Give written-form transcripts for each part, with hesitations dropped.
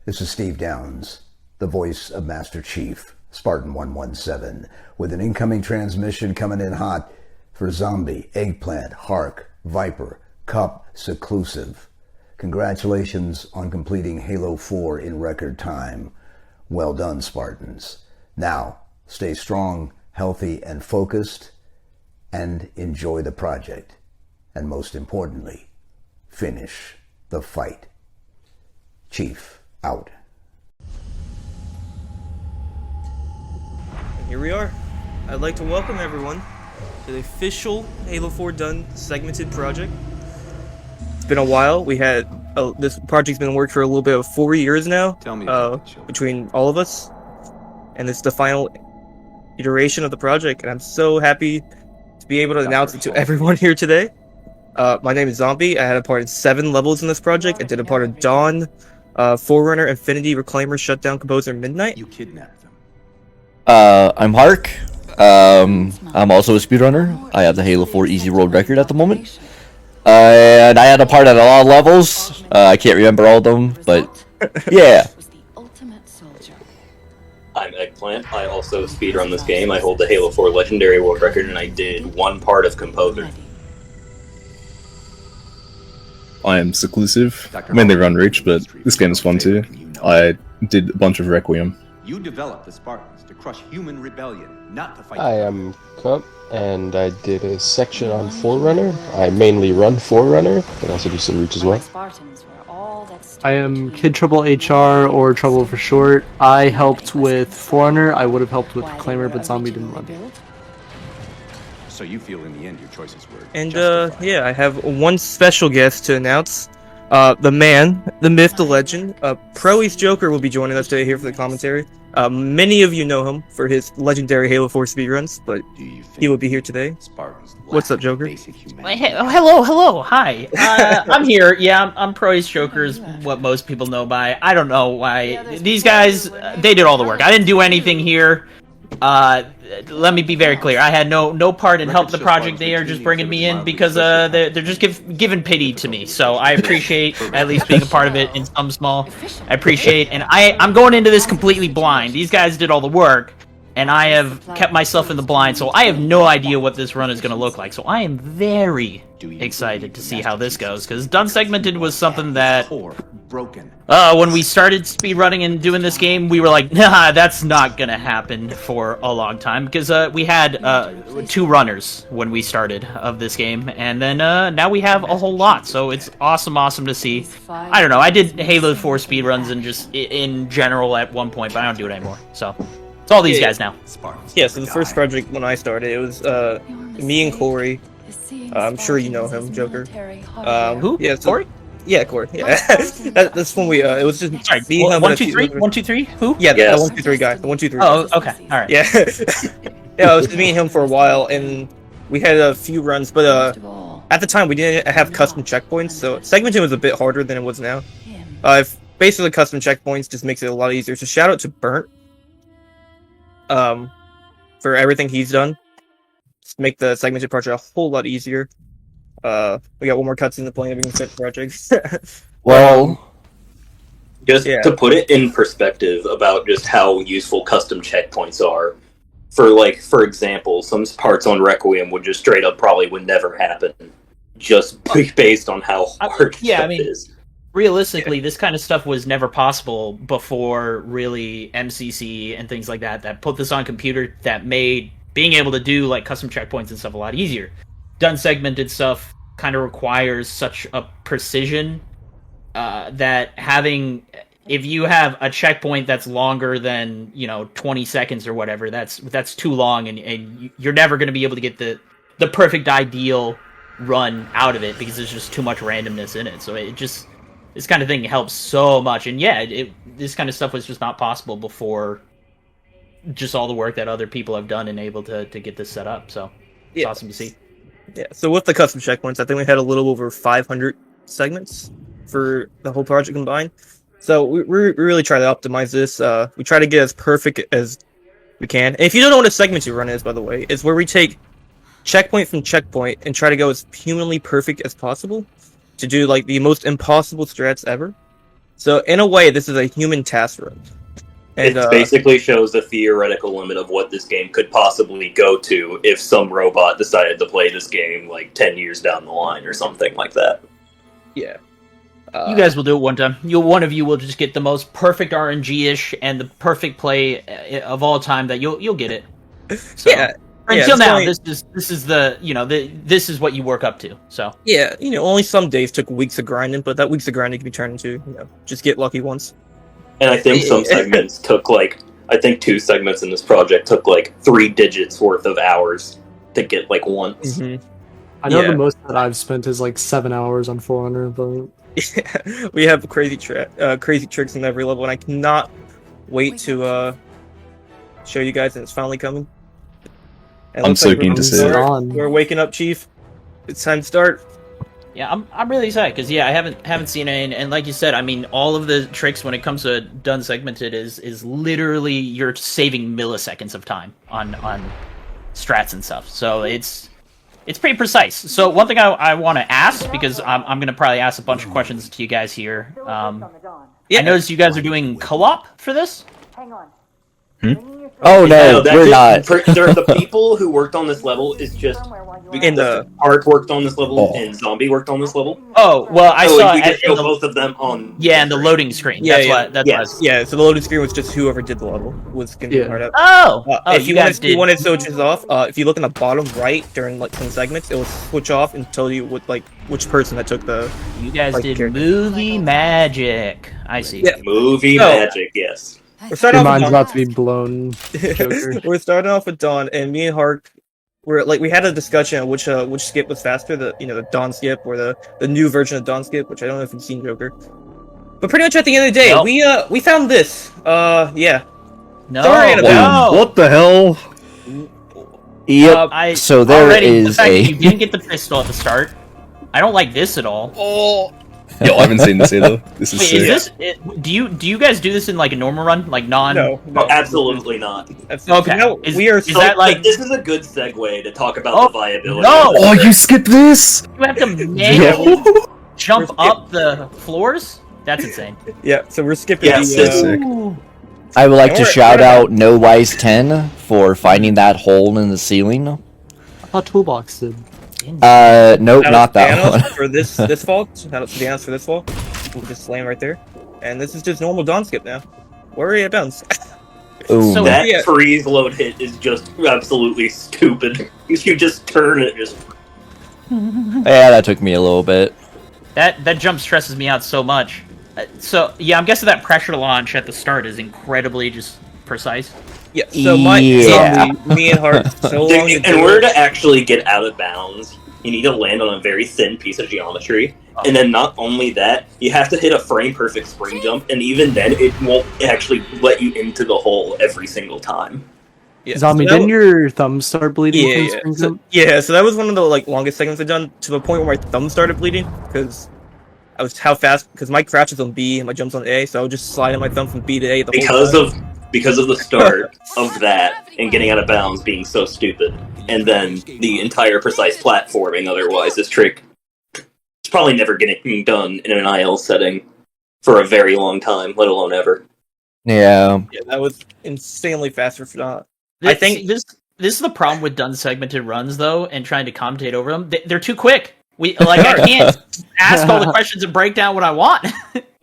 This is Steve Downs, the voice of Master Chief, Spartan 117, with an incoming transmission coming in hot for Zombie, Eggplant, Hark, Viper, Cup, Seclusive. Congratulations on completing Halo 4 in record time. Well done, Spartans. Now, stay strong, healthy, and focused, and enjoy the project. And most importantly, finish the fight. Chief, out. Here we are. I'd like to welcome everyone to the official Halo 4 Done segmented project. It's been a while. We had this project's been in work for a little bit of 4 years now. Tell me between all of us, and it's the final iteration of the project. And I'm so happy to be able to announce it to everyone here today. My name is Zombie. I had a part in 7 levels in this project. I did a part of Dawn, Forerunner, Infinity, Reclaimer, Shutdown, Composer, Midnight. You kidnapped them. I'm Hark. I'm also a speedrunner. I have the Halo 4 Easy World record at the moment. And I had a part at a lot of levels. I can't remember all of them, but yeah. I'm Eggplant. I also speedrun this game. I hold the Halo 4 Legendary World Record, and I did 1 part of Composer. I am Seclusive. Mainly run Reach, but this game is fun too. I did a bunch of Requiem. You developed the Spartans to crush human rebellion, not to fight. I am Cup, and I did a section on Forerunner. I mainly run Forerunner, but also do some Reach as well. I am KidTroubleHR, or Trouble for short. I helped with Forerunner. I would have helped with Reclaimer, but Zombie didn't run. So you feel in the end your choices were And justified. yeah, I have one special guest to announce. The man, the myth, the legend, Pro East Joker will be joining us today here for the commentary. Many of you know him for his legendary Halo 4 speedruns, but he will be here today. Spartans What's up, Joker? Hello, hi. I'm here. Yeah, I'm Pro Ace Joker is what most people know by. I don't know why. These guys, they did all the work. I didn't do anything here. Let me be very clear. I had no part in helping the project. They are just bringing me in because they're just giving pity to me. So I appreciate at least being a part of it in some small. I appreciate, and I'm going into this completely blind. These guys did all the work, and I have kept myself in the blind. So I have no idea what this run is going to look like. So I am very excited to see how this goes, because Done Segmented was something that broken. when we started speedrunning and doing this game, we were like, nah, that's not gonna happen for a long time, because we had 2 runners when we started of this game, and then now we have a whole lot, so it's awesome to see. I don't know, I did Halo 4 speedruns and just in general at one point, but I don't do it anymore, so it's all these guys now. Yeah, so the first project when I started, it was me and Corey. I'm sure you know him, Joker. Who? Yeah, so, Corey? Yeah, Corey. Yeah, that's when we. It was just Sorry, me, him, 1, 2, 3, 1, 2, 3. Who? Yeah, Yes. the 1, 2, 3 guy. The 1, 2, 3. Oh, okay, all right. Yeah, yeah. It was just me and him for a while, and we had a few runs, but at the time we didn't have custom checkpoints, so segmenting was a bit harder than it was now. Basically, custom checkpoints just makes it a lot easier. So shout out to Burnt, for everything he's done. Just make the segmented project a whole lot easier. We got one more cutscene to play and we can fit the project. Well, Just Yeah. to put it in perspective about just how useful custom checkpoints are, for example, some parts on Requiem would just straight up probably would never happen, just based on how hard Yeah, I stuff mean, is. realistically, this kind of stuff was never possible before really MCC and things like that put this on computer, that made being able to do like custom checkpoints and stuff a lot easier. Done segmented stuff kind of requires such a precision that if you have a checkpoint that's longer than 20 seconds or whatever, that's too long, and you're never going to be able to get the perfect ideal run out of it, because there's just too much randomness in it. So this kind of thing helps so much. And yeah, this kind of stuff was just not possible before just all the work that other people have done and able to get this set up. So it's awesome to see. Yeah, so with the custom checkpoints, I think we had a little over 500 segments for the whole project combined. So we really try to optimize this. We try to get as perfect as we can. And if you don't know what a segmented run is, by the way, it's where we take checkpoint from checkpoint and try to go as humanly perfect as possible to do like the most impossible strats ever. So in a way, this is a human task room. And, it basically shows the theoretical limit of what this game could possibly go to if some robot decided to play this game like 10 years down the line or something like that. Yeah. You guys will do it one time. One of you will just get the most perfect RNG-ish and the perfect play of all time that you'll get it. So, yeah. Until now, this is the this is what you work up to. So yeah, only some days took weeks of grinding, but that weeks of grinding can be turned into just get lucky once. And I think some segments took I think 2 segments in this project took 3 digits worth of hours to get once. Mm-hmm. I know the most that I've spent is 7 hours on Forerunner, but we have crazy tricks in every level, and I cannot wait to show you guys that it's finally coming. And I'm so keen to see it. We're waking up, Chief. It's time to start. Yeah, I'm really excited because I haven't seen any, and like you said, I mean, all of the tricks when it comes to done segmented is literally you're saving milliseconds of time on strats and stuff. So it's pretty precise. So one thing I want to ask, because I'm gonna probably ask a bunch of questions to you guys here. I noticed you guys are doing co-op for this. Hang on. Oh no, we're not. The people who worked on this level is just Art worked on this level and Zombie worked on this level. Oh well, I saw we just show both of them on. Yeah, and the loading screen. Yeah, So the loading screen was just whoever did the level was gonna be part of. If you wanted switches off, if you look in the bottom right during some segments, it will switch off and tell you which person that took the. You guys did movie magic. I see. Yeah. Movie magic. Yes. We're starting your off mind's about to be blown. We're starting off with Dawn, and me and Hark, we had a discussion on which skip was faster, the Dawn skip or the new version of Dawn skip, which I don't know if you've seen, Joker. But pretty much at the end of the day, we found this. Yeah. No. What the hell? Yep. So there the is fact that you didn't get the pistol at the start. I don't like this at all. Oh. Yo, I haven't seen this either. This is sick. Is this? Do you guys do this in a normal run, non? No, absolutely not. Okay. Is that this is a good segue to talk about the viability. No! Oh, you skipped this? You have to manually jump up the floors? That's insane. Yeah, so we're skipping. Yeah, sick. I would like to shout out No Wise 10 for finding that hole in the ceiling. I thought Toolbox did. Nope, not that one. For this fall, shout out to Danos for this fall. We'll just slam right there, and this is just normal Dawn skip now. Where are you at bounds? So that freeze load hit is just absolutely stupid. You just turn it, just. Yeah, that took me a little bit. That jump stresses me out so much. So yeah, I'm guessing that pressure launch at the start is incredibly just precise. Yeah. So me and Hart so long. In order to actually get out of bounds, you need to land on a very thin piece of geometry, and then not only that, you have to hit a frame perfect spring jump, and even then, it won't actually let you into the hole every single time. Yeah. Zombie, didn't your thumb start bleeding? So that was one of the longest segments I've done, to the point where my thumb started bleeding because I was because my crouch is on B and my jump's on A, so I would just slide my thumb from B to A the whole time. Because of the start of that and getting out of bounds being so stupid, and then the entire precise platforming. Otherwise, this trick is probably never getting done in an IL setting for a very long time, let alone ever. Yeah. Yeah, that was insanely faster for not. I think this is the problem with done segmented runs though, and trying to commentate over them. They're too quick. I can't ask all the questions and break down what I want.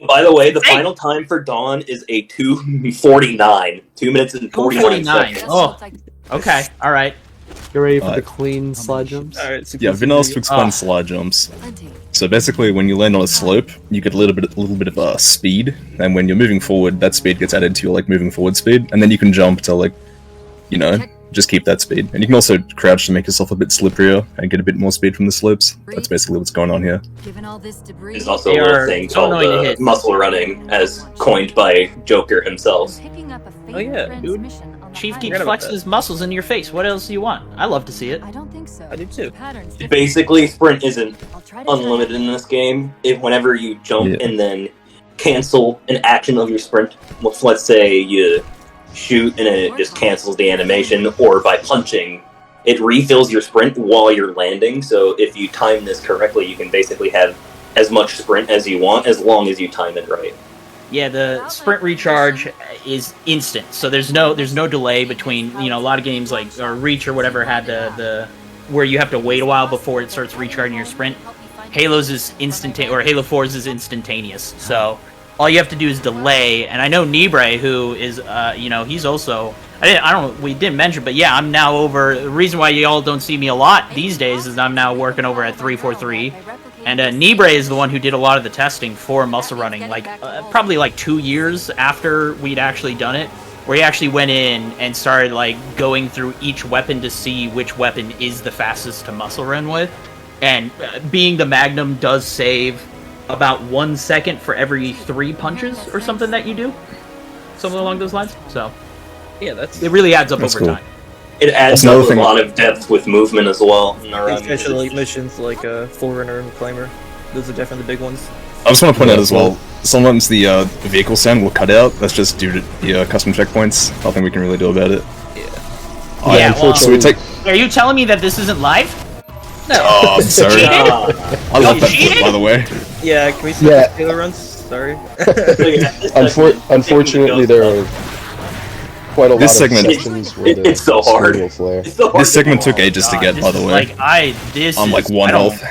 By the way, the final time for Dawn is a 2:49. 2 minutes and 49 seconds. Oh, okay, all right. You ready for the clean slide jumps? All right, yeah, I've been asked to explain slide jumps. So basically, when you land on a slope, you get a little bit of speed, and when you're moving forward, that speed gets added to your moving forward speed, and then you can jump to just keep that speed. And you can also crouch to make yourself a bit slipperier and get a bit more speed from the slopes. That's basically what's going on here. There's also a little thing called muscle running, as coined by Joker himself. Oh yeah, dude. Chief keeps flexing his muscles into your face. What else do you want? I love to see it. I don't think so. I do too. Basically, sprint isn't unlimited in this game. Whenever you jump and then cancel an action of your sprint, let's say you shoot and it just cancels the animation, or by punching, it refills your sprint while you're landing. So if you time this correctly, you can basically have as much sprint as you want, as long as you time it right. Yeah, the sprint recharge is instant, so there's no delay between, you know, a lot of games like or Reach or whatever had the where you have to wait a while before it starts recharging your sprint. Halo's is instantaneous, or Halo 4's is instantaneous. So all you have to do is delay. And I know Nibre, who is, you know, he's also we didn't mention, but yeah, I'm now over. The reason why y'all don't see me a lot these days is I'm now working over at 343. And Nibre is the one who did a lot of the testing for muscle running, like probably like 2 years after we'd actually done it, where he actually went in and started like going through each weapon to see which weapon is the fastest to muscle run with. And being the Magnum does save about 1 second for every 3 punches or something that you do, something along those lines. So Yeah, it really adds up That's over cool. time. It adds up a lot of depth with movement as well. In the run. Especially missions like Forerunner and Reclaimer. Those are definitely the big ones. I just want to point out as well, sometimes the vehicle sound will cut out. That's just due to the custom checkpoints. Nothing we can really do about it. Yeah, well, So we take. Are you telling me that this isn't live? Oh, I'm sorry. I love that cheated? clip, by the way. Yeah, can we see Yeah. the Taylor runs? Sorry. Unfortunately, there are quite a lot This of segment- sections where the It's so hard. screen will flare. It's so hard This segment to took ages to get, This by the is way. like I'm like 1 I don't- health.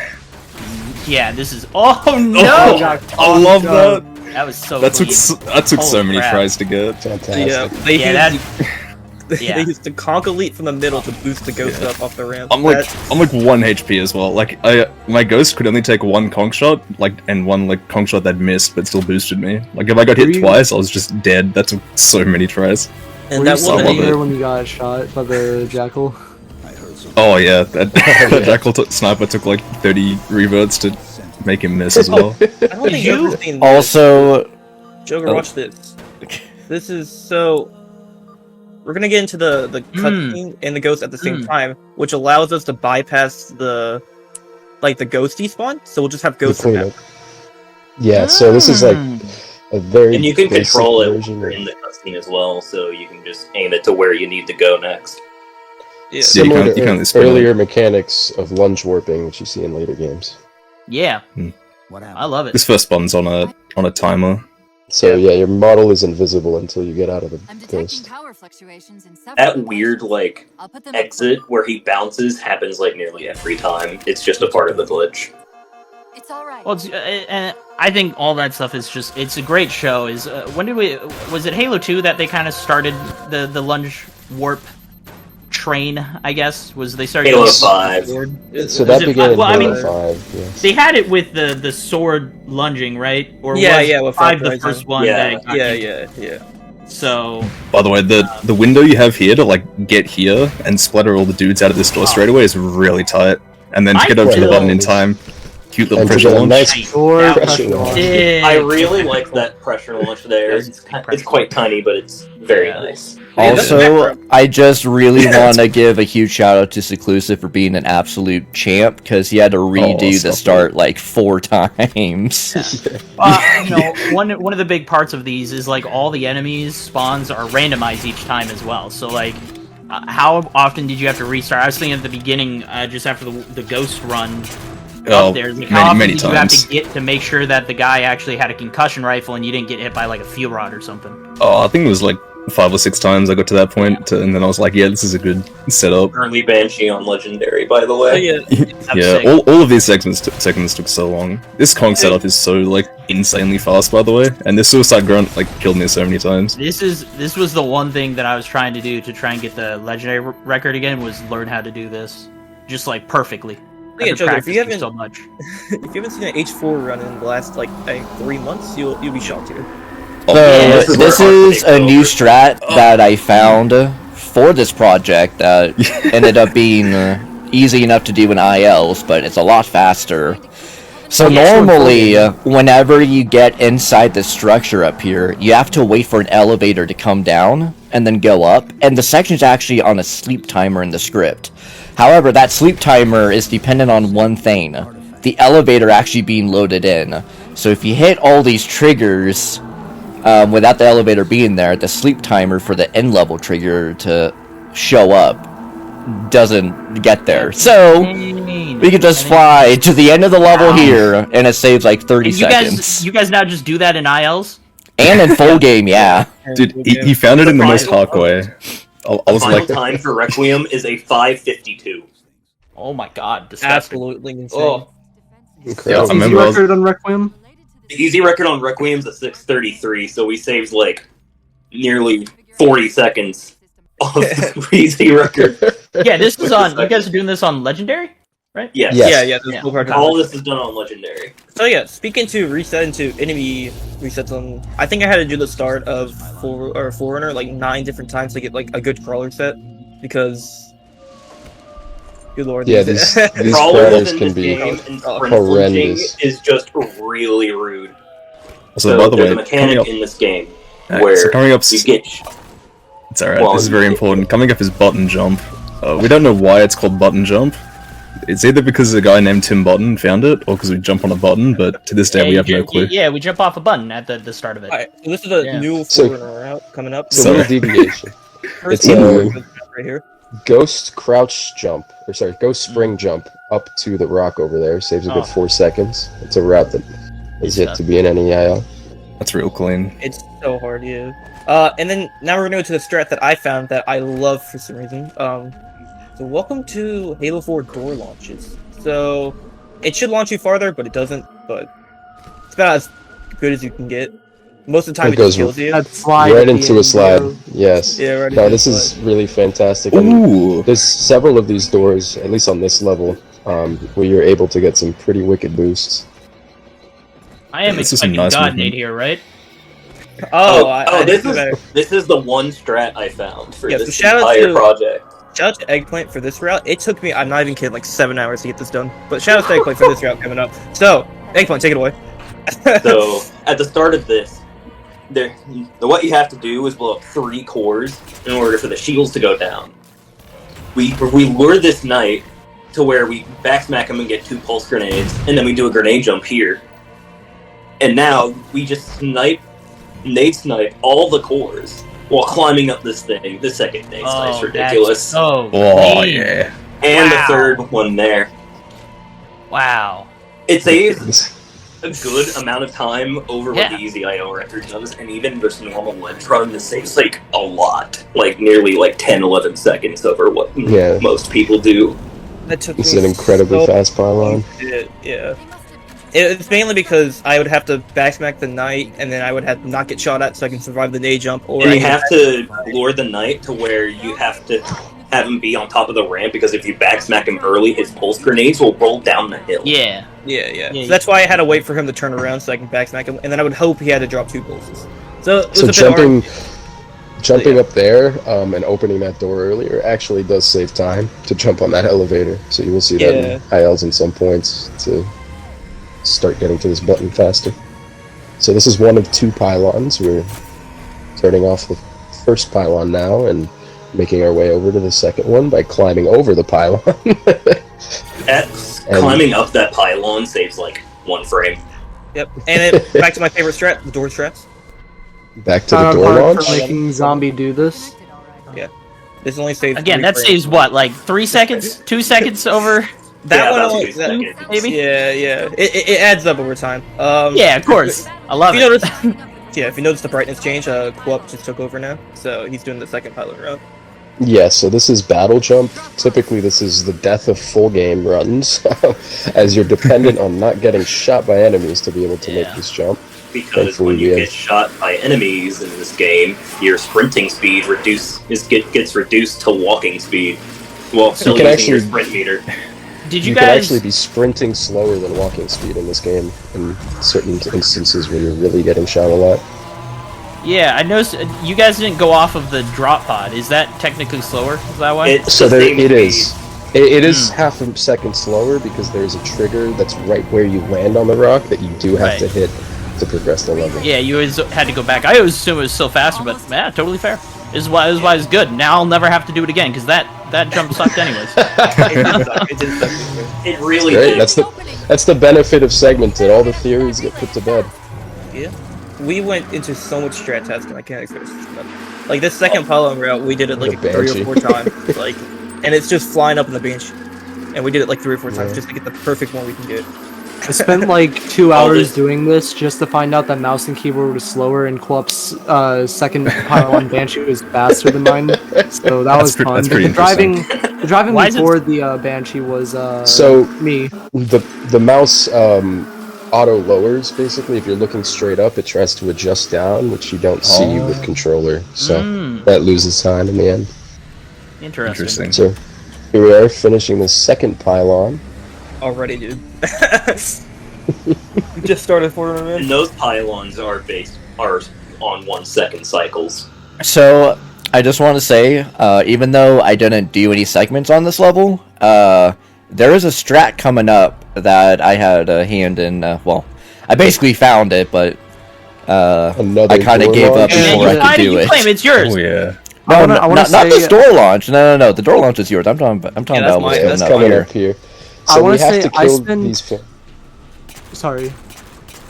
Yeah, this is. Oh no! I love that. That was so. That took clean. that took so Holy many crap. tries to get. Fantastic. Yeah, they Yeah, used yeah. they used the conk elite from the middle to boost the ghost up off the ramp. I'm like 1 HP as well. Like my ghost could only take 1 conch shot, like and 1 like conch shot that missed, but still boosted me. Like if I got hit twice, I was just dead. That took so many tries. and Were that you I one love standing there it. when you got shot by the jackal? Oh yeah, that jackal sniper took like 30 reverts to make him miss as well. I don't think I've ever seen this. Also, Joker, oh. watch this. This is so. We're gonna get into the cutscene and the ghost at the same time, which allows us to bypass the ghost despawn. So we'll just have ghosts. clean it. Yeah, so this is like a very And you can basic control it version of- in the cutscene as well, so you can just aim it to where you need to go next. Yeah. similar you can't to spin it. earlier mechanics of lunge warping, which you see in later games. Yeah, What happened? I love it. This first button's on a timer. So yeah, your model is invisible until you get out of the ghost. That weird exit where he bounces happens like nearly every time. It's just a part of the glitch. It's all right. Well, and I think all that stuff is it's a great show. Was it Halo 2 that they kind of started the lunge warp train? I guess was they started Halo doing- 5. So that it began in well, I Halo mean- 5, yes. They had it with the sword lunging, right? Or Yeah, was yeah, with 5 the Rising. first one? Yeah. that got Yeah. So By the way, the window you have here to like get here and splatter all the dudes out of this door straight away is really tight. And then to get over to the button in time, cute little And to pressure get a launch. nice Sure, pressure pressure launch. Yeah. I really like that pressure launch there. It's quite tiny, but it's very nice. Also, I just really want to give a huge shout out to Seclusive for being an absolute champ because he had to redo stop the start like 4 times. One of the big parts of these is like all the enemies spawns are randomized each time as well. So like, how often did you have to restart? I was thinking at the beginning, just after the ghost run. Oh, Up there, like, how often many did you have times. to get to make sure that the guy actually had a concussion rifle and you didn't get hit by like a fuel rod or something? Oh, I think it was like 5 or 6 times I got to that point, and then I was like, yeah, this is a good setup. Early Banshee on Legendary, by the Oh, way. yeah. sick. all of these segments took so long. This Kong setup is so like insanely fast, by the way, and this Suicide Grunt like killed me so many times. This was the one thing that I was trying to do to try and get the legendary record again, was learn how to do this just like perfectly. Yeah, After Joker, if you practicing haven't so much. if you haven't seen an H4 run in the last like I think 3 months, you'll be shocked here. So this is this where is Arctic a new over. strat that I found for this project that ended up being easy enough to do in ILs, but it's a lot faster. So normally, whenever you get inside the structure up here, you have to wait for an elevator to come down and then go up, and the section's actually on a sleep timer in the script. However, that sleep timer is dependent on one thing, the elevator actually being loaded in. So if you hit all these triggers without the elevator being there, the sleep timer for the end level trigger to show up doesn't get there. So we could just fly to the end of the level here, and it saves like 30 seconds. You guys now just do that in ILs? And in full game, yeah. Dude, he found it in the most hardcore way. I was Final like, time for Requiem is a 5:52. Oh my god, disgusting. Absolutely insane. Oh, yeah, I Incredible. Easy remember I was, record on Requiem. the easy record on Requiem's a 6:33, so we saved like nearly 40 seconds off the easy record. Yeah, this is on. You guys are doing this on Legendary, right? Yes. Yes. Yeah, this Yeah. is full hard All this is done on Legendary. So yeah, speaking to reset into enemy resets on, I think I had to do the start of Forerunner like 9 different times to get like a good crawler set, because good lord. Yeah, these Crawlers crawlers in can this be game and sprint flinching horrendous. is just really rude. so by the there's way, a mechanic coming up, in this game Alright, where so coming up, you get it's alright. well, This is very important. Coming up is button jump. We don't know why it's called button jump. It's either because a guy named Tim Button found it, or because we jump on a button. But to this day, we have no clue. Yeah, we jump off a button at the start of it. Alright, so this is a Yeah. new So- Forerunner route coming up. It's a So- little deviation. First it's one right here. Ghost crouch jump, or sorry, ghost spring jump up to the rock over there. Saves a good Oh. 4 seconds. It's a route that is Good yet stuff. to be in any IL. That's real clean. It's so hard, yeah. And then now we're gonna go to the strat that I found that I love for some reason. So welcome to Halo 4 door launches. So it should launch you farther, but it doesn't. But it's about as good as you can get. Most of the time, It it just goes kills you. That slide Right at the into a end, slide. yo. Yes. Yeah, right. No, into this the is slide. really fantastic. And Ooh, there's several of these doors, at least on this level, where you're able to get some pretty wicked boosts. I am This is some expecting nice God movement. Nade here, right? this is the one strat I found for Yeah, so this shout out entire to- project. Shout out to Eggplant for this route. It took me, I'm not even kidding, like 7 hours to get this done. But shout out to Eggplant for this route coming up. So, Eggplant, take it away. So at the start of this, what you have to do is blow up 3 cores in order for the shields to go down. We lure this knight to where we backsmack him and get 2 pulse grenades, and then we do a grenade jump here. And now we just nade snipe all the cores while climbing up this thing. The second nade snipe's ridiculous. So oh clean. yeah. And Wow. the third one there. Wow. It saves a good amount of time over what Yeah. the easy IO record does, and even just normal ledge run, this saves like a lot. Like nearly like 10-11 seconds over what Yeah. most people do. That took It's me an incredibly so fast pylon. Yeah. It's mainly because I would have to backsmack the knight, and then I would have to not get shot at so I can survive the nade jump. Or And I you can- have to lure the knight to where you have to have him be on top of the ramp, because if you backsmack him early, his pulse grenades will roll down the hill. Yeah. Yeah. Yeah, So that's why I had to wait for him to turn around so I can backsmack him, and then I would hope he had to drop 2 pulses. So it was So a bit hard. jumping up there and opening that door earlier actually does save time to jump on that elevator. So you will see that in ILs in some points to start getting to this button faster. So this is one of 2 pylons. We're starting off the first pylon now and making our way over to the second one by climbing over the pylon. Climbing up that pylon saves like 1 frame. Yep. And then back to my favorite strat, the door strats. Back to the Shout door out launch. for making Zombie do this. This only saves Again, 3 that frames. saves what, like 3 seconds, 2 seconds over. That Yeah, one about only 2 seconds. Maybe. Yeah. It adds up over time. Yeah, of course. I love If you it. notice, if you notice the brightness change, Quup just took over now, so he's doing the second pilot route. Yeah, so this is battle jump. Typically, this is the death of full game runs, as you're dependent on not getting shot by enemies to be able to make this jump. Because Thankfully, when you we get have- shot by enemies in this game, your sprinting speed gets reduced to walking speed, while still can using your actually- sprint meter. Did You you can guys? actually be sprinting slower than walking speed in this game in certain instances where you're really getting shot a lot. Yeah, I noticed you guys didn't go off of the drop pod. Is that technically slower? Is that why? It's So the there, same it speed. is. It is half a second slower because there's a trigger that's right where you land on the rock that you do have to Right. hit to progress the level. Yeah, you always had to go back. I always assumed it was still faster, but yeah, totally fair. This is why it's good. Now I'll never have to do it again because that jump sucked anyways. It did suck. It really Great. did. That's the benefit of segmented. All the theories get put to bed. Yeah. We went into so much strat testing, I can't express it. Like this second pylon route, we did it like The 3 Banshee. or 4 times. Like, and it's just flying up in the bench. And we did it like 3 or 4 times Yeah. just to get the perfect one we can get. I spent like 2 hours doing this just to find out that mouse and keyboard was slower and Club's second pylon Banshee was faster than mine. So that was fun. That's pretty The driving before the Banshee was So me. the mouse auto lowers basically. If you're looking straight up, it tries to adjust down, which you don't see with controller. So that loses time in the end. Interesting. So here we are finishing the second pylon. Already, dude. We just started Forerunner, man. And those pylons are on 1 second cycles. So, I just want to say, even though I didn't do any segments on this level, there is a strat coming up that I had a hand in, well, I basically found it, but I kind of gave up before I could do it. Claim it's yours. Oh yeah. No, I wanna not the say- store launch. No, the door launch is yours. I'm talking about what's That's coming coming up up here. here. So I wanna we have say to I kill spend- these. Sorry.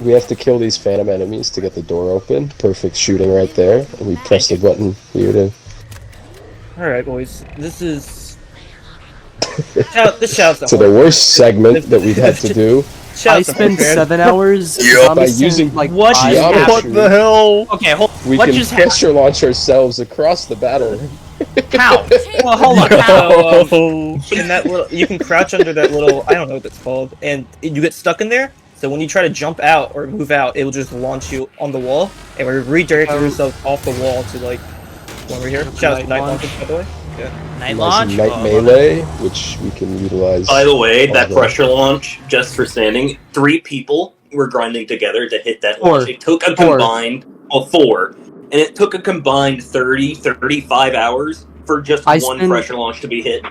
We have to kill these phantom enemies to get the door open. Perfect shooting right there. And we press the button here to. Alright, boys. This is... This shouts So the worst segment that we've had to do. I spent 7 hours by using like What five just hours. happened? What the hell? Okay, We what can just happened? pressure launch ourselves across the battle. How? Well, hold on. How? So, in that little, you can crouch under that little, I don't know what that's called, and you get stuck in there. So when you try to jump out or move out, it will just launch you on the wall, and we're redirecting yourself off the wall to like one right here. Shout out to Night Launch, by the way. Yeah. Night Nice launch? night Oh, melee, which we can utilize. By the way, that Oh, pressure launch, just for standing, 3 people were grinding together to hit that Four. launch. It took a Four. combined, 4, and it took a combined 35 hours for just I one spent- pressure launch to be hit.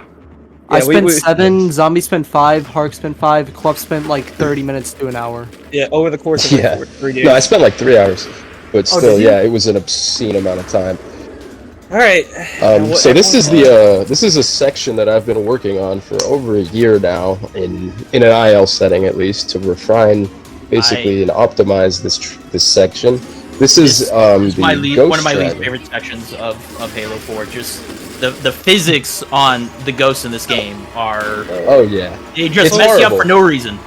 I Yeah, we- spent we- 7, Zombie spent 5, Hark spent 5, Club spent like 30 minutes to an hour. Yeah, over the course of like, Yeah. 3 days. No, I spent like 3 hours. But Oh, still, did you? yeah, it was an obscene amount of time. Alright. So this is this is a section that I've been working on for over a year now, in an IL setting at least, to refine basically and optimize this section. This is the one ghost of my least strategy. favorite sections of Halo 4. Just the physics on the ghosts in this game are Oh yeah. they just It's mess you up horrible. for no reason.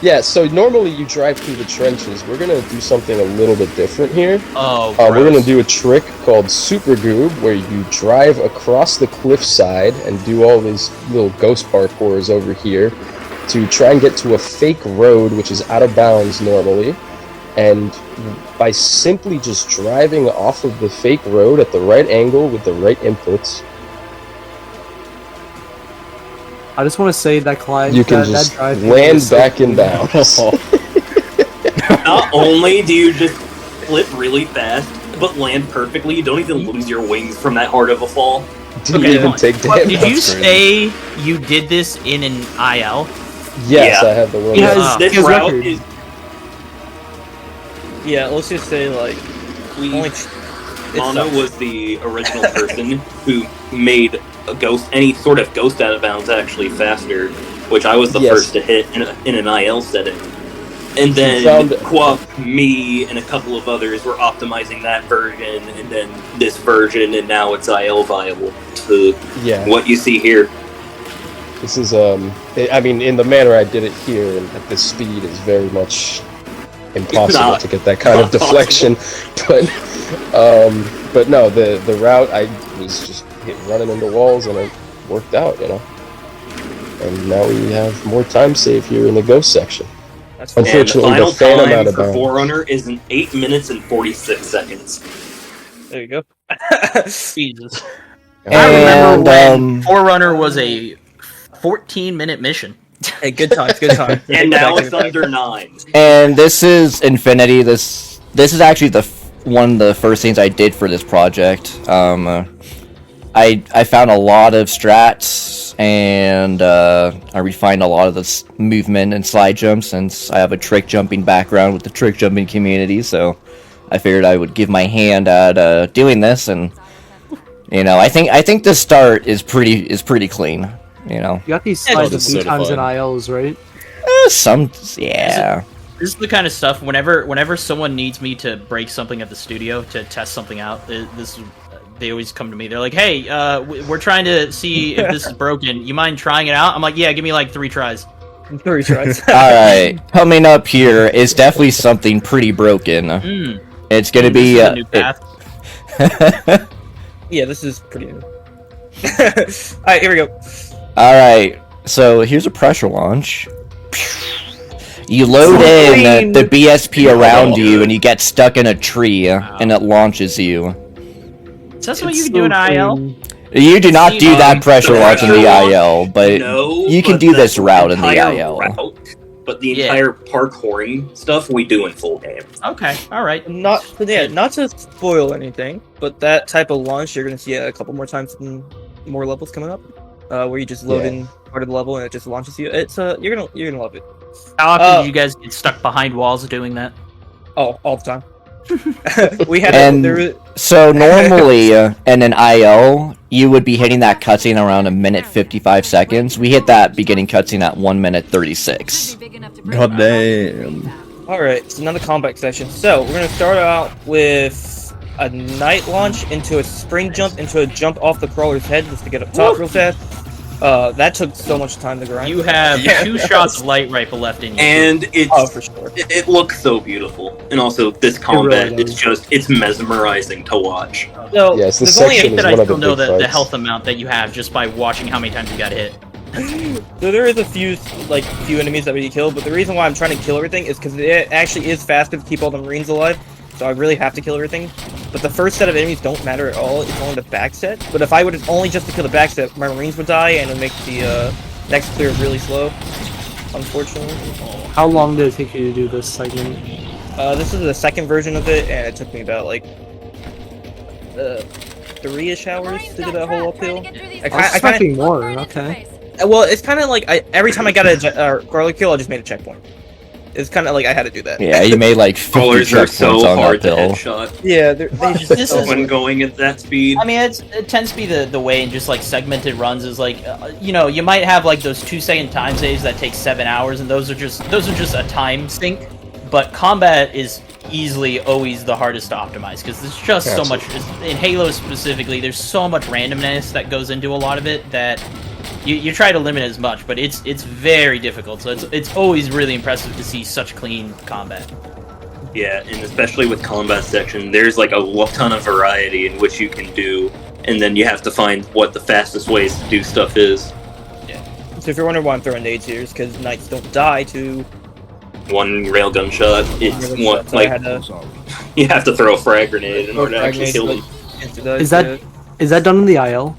Yeah, so normally you drive through the trenches. We're gonna do something a little bit different here. Oh, We're gonna gross. do a trick called Super Goob, where you drive across the cliffside and do all these little ghost parkours over here to try and get to a fake road, which is out of bounds normally. And by simply just driving off of the fake road at the right angle with the right inputs, I just want to say that Clyde, you can that just drive land is so back in cool. bounds. Not only do you just flip really fast, but land perfectly, you don't even lose your wings from that hard of a fall. Do you Okay, even take What, damage? did you say you did this in an IL? Yes, Yeah. I have the world. He has This his route record. is Yeah, let's just say like only. Mono was the original person who made a ghost, any sort of ghost out of bounds actually faster, which I was the Yes. first to hit in an IL setting. And then found- Quap, me, and a couple of others were optimizing that version, and then this version, and now it's IL viable to Yeah. what you see here. This is I mean, in the manner I did it here and at this speed is very much impossible Not- to get that kind of not deflection. But no, the route I was just running into walls and it worked out, you know. And now we have more time save here in the ghost section. That's And the Unfortunately, final the Phantom out time of for bounds. Forerunner is in 8 minutes and 46 seconds. There you go. Jesus. I And, remember when Forerunner was a 14-minute mission. Hey, good times, good times. And now it's under 9. And this is Infinity. This is actually one of the first things I did for this project. I found a lot of strats, and I refined a lot of this movement and slide jumps, since I have a trick jumping background with the trick jumping community. So I figured I would give my hand at doing this, and you know, I think the start is pretty clean. You know, You got these Yeah, slides a it's few times in certified. ILs, right? yeah. This is the kind of stuff. Whenever someone needs me to break something at the studio to test something out, they always come to me. They're like, "Hey, we're trying to see if this is broken. You mind trying it out?" I'm like, "Yeah, give me like 3 tries." 3 tries. Alright, coming up here is definitely something pretty broken. It's gonna be... a new path. Yeah, this is pretty new. Alright, here we go. Alright, so here's a pressure launch. You load in the BSP around you and you get stuck in a tree and it launches you. Is that something you can do in IL? You do not do that pressure launch in the IL, but No, you can but do this route in the entire IL. But the entire parkouring stuff we do in full game. Okay, alright. Not to spoil anything, but that type of launch you're gonna see a couple more times in more levels coming up, where you just load in part of the level and it just launches you. It's you're gonna love it. How often do you guys get stuck behind walls doing that? Oh, all the time. We had so normally in an IL you would be hitting that cutscene around 1:55 seconds. We hit that beginning cutscene at 1:36. God damn. Alright, so now the combat section. So we're gonna start out with a night launch into a spring jump into a jump off the crawler's head just to get up top real fast. That took so much time to grind. You have 2 shots of light rifle left in you. And it's for sure. It looks so beautiful. And also this combat, it's mesmerizing to watch. So Yes, this there's only section 8 is that I one of the still know big the fights. health amount that you have just by watching how many times you got hit. So there is a few enemies that we kill, but the reason why I'm trying to kill everything is because it actually is faster to keep all the marines alive. So I really have to kill everything. But the first set of enemies don't matter at all. It's only the back set. But if I would only just to kill the back set, my marines would die and it would make the next clear really slow. Unfortunately. How long did it take you to do this segment? This is the second version of it, and it took me about like 3-ish hours to do that whole uphill. I was expecting more. Okay. Well, it's kind of like every time I got a garlic kill, I just made a checkpoint. It's kind of like I had to do that. Yeah, you made like 50 Crawlers are checkpoints so on hard that to hill. headshot. Yeah, they just This is when going at that speed. I mean, it tends to be the way in just like segmented runs is like, you know, you might have like those 2-second time saves that take 7 hours, and those are just a time sink. But combat is easily always the hardest to optimize because there's just so much in Halo specifically. There's so much randomness that goes into a lot of it that you try to limit as much, but it's very difficult. So it's always really impressive to see such clean combat. Yeah, and especially with combat section, there's like a ton of variety in which you can do, and then you have to find what the fastest ways to do stuff is. Yeah. So if you're wondering why I'm throwing nades here, it's because knights don't die to one railgun shot. It's one, so like you have to throw a frag grenade in order to actually kill them. Is that done in the IL?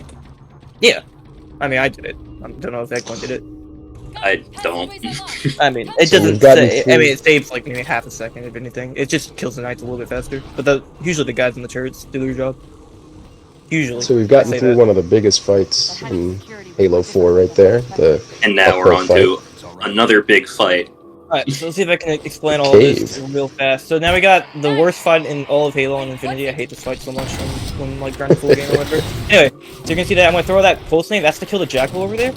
Yeah. I mean, I did it. I don't know if Eggplant did it. I don't. I mean, it doesn't say. I mean, it saves like maybe half a second, if anything. It just kills the knights a little bit faster. But usually the guys in the turrets do their job. Usually. So we've gotten through one of the biggest fights in Halo 4 right there. And now we're on to another big fight. Alright, so let's see if I can explain all this real fast. So now we got the worst fight in all of Halo and Infinity. I hate this fight so much when like grinding full game or whatever. Anyway, so you can see that I'm gonna throw that pulse thing. That's to kill the jackal over there.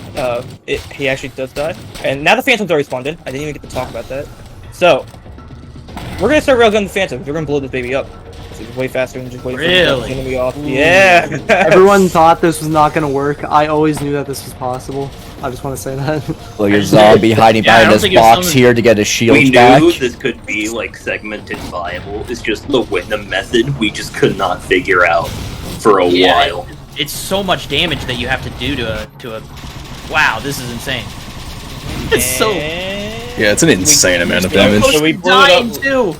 He actually does die. And now the Phantom's already spawned in. I didn't even get to talk about that. So we're gonna start railgunning the Phantoms. We're gonna blow this baby up. It's way faster than just waiting for the enemy off. Yeah. Everyone thought this was not gonna work. I always knew that this was possible. I just want to say that. Look at zombie hiding behind this box here to get his shield back. We knew this could be like segmented viable. It's just the method we just could not figure out for a while. It's so much damage that you have to do to a. Wow, this is insane. It's so. Yeah, it's an insane amount of damage. So we blew it up. Too.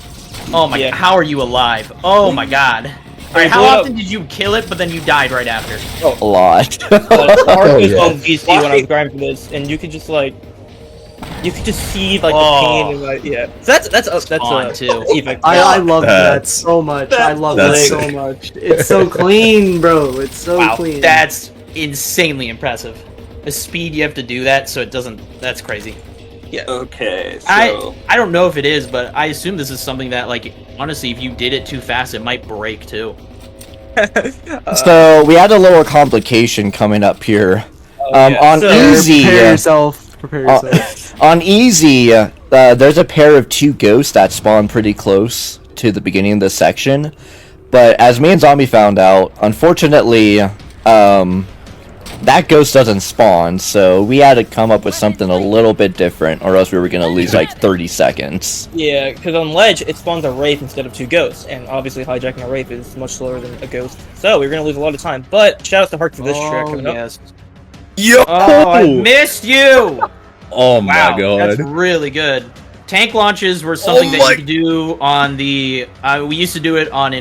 Oh my god, how are you alive? Oh my god. Alright, how often did you kill it, but then you died right after? Oh, a lot. Mark was on PC when I was grinding for this, and you could just like, see like the pain and like, yeah. So that's too. I love that so much. I love it so much. It's so clean, bro. It's so clean. That's insanely impressive. The speed you have to do that, so it doesn't. That's crazy. Yeah. Okay. So I don't know if it is, but I assume this is something that, like, honestly, if you did it too fast, it might break too. So we had a little complication coming up here. On easy, prepare yourself. On easy, there's a pair of 2 ghosts that spawn pretty close to the beginning of the section. But as me and Zombie found out, unfortunately, that ghost doesn't spawn, so we had to come up with something a little bit different, or else we were gonna lose like 30 seconds. Yeah, because on Ledge, it spawns a Wraith instead of 2 ghosts, and obviously hijacking a Wraith is much slower than a ghost, so we're gonna lose a lot of time. But shout out to Hark for this track coming up. Yo! Oh, I missed you! Oh Wow, my god. that's really good. Tank launches were something that you could do on the. We used to do it on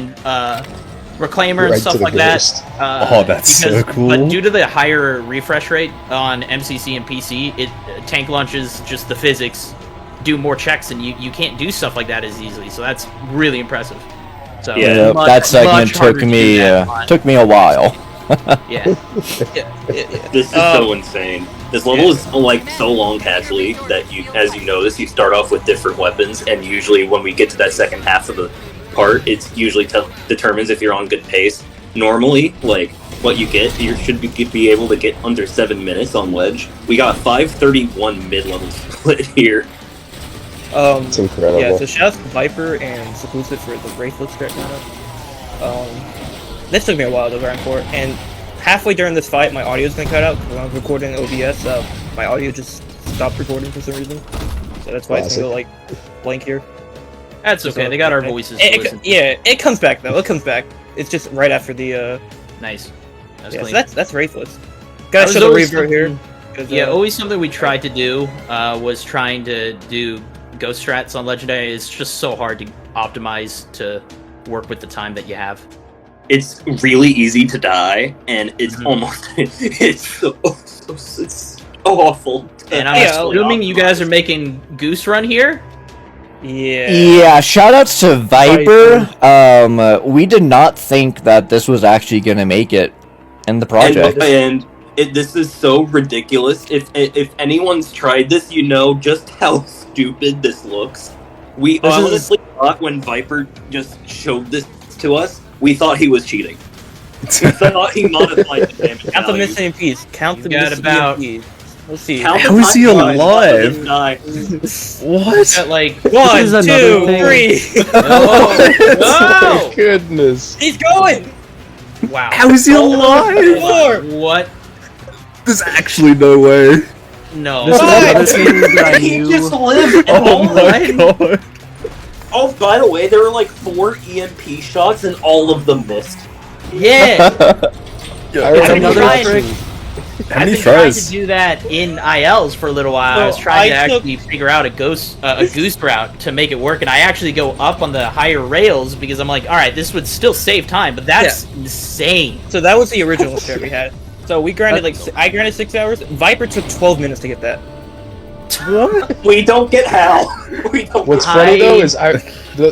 Reclaimer and Right stuff to the like ghost. that. Oh, that's so cool. But due to the higher refresh rate on MCC and PC, tank launches, just the physics, do more checks, and you can't do stuff like that as easily. So that's really impressive. So Yeah, that segment took me a while. Yeah. This is so insane. This level is like so long casually that you, as you notice, you start off with different weapons, and usually when we get to that second half of the part, it's usually determines if you're on good pace. Normally, like what you get, you should be able to get under 7 minutes on Ledge. We got a 5:31 mid-level split here. It's incredible. Yeah, so shout out to Viper and Seclusive for the Wraithless strat lineup. This took me a while to grind for, and halfway during this fight, my audio's gonna cut out because when I was recording OBS, my audio just stopped recording for some reason. So that's why it's gonna go like blank here. That's okay. So, they got our voices. It comes back though. It comes back. It's just right after the. Nice. That's yeah, clean. so that's Wraithless. Gotta show the revert here. Yeah, always something we tried to do was trying to do ghost strats on Legendary. It's just so hard to optimize to work with the time that you have. It's really easy to die, and it's almost it's so awful. And I'm assuming you guys are making Goose Run here. Yeah. Yeah, shoutouts to Viper. We did not think that this was actually gonna make it in the project. This is so ridiculous. If anyone's tried this, you know just how stupid this looks. We honestly thought when Viper just showed this to us, we thought he was cheating. We thought he modified the damage Count the value. missing piece. Count the missing piece. Let's see. How is he alive? What? Got, like 1, 2, 3. Oh, My goodness. He's going. wow. How is he alive? 4. What? There's actually no way. No. This is another thing that I He knew. just lived. Oh my god. Oh, by the way, there were like 4 EMP shots, and all of them missed. Yeah. I remember Another that. trick. How I've many been trying tries? to do that in ILs for a little while. I was trying to actually figure out a goose route to make it work, and I actually go up on the higher rails because I'm like, all right, this would still save time, but that's insane. So that was the original strat we had. So we grinded I grinded 6 hours. Viper took 12 minutes to get that. What? We don't get how. We don't. What's funny though is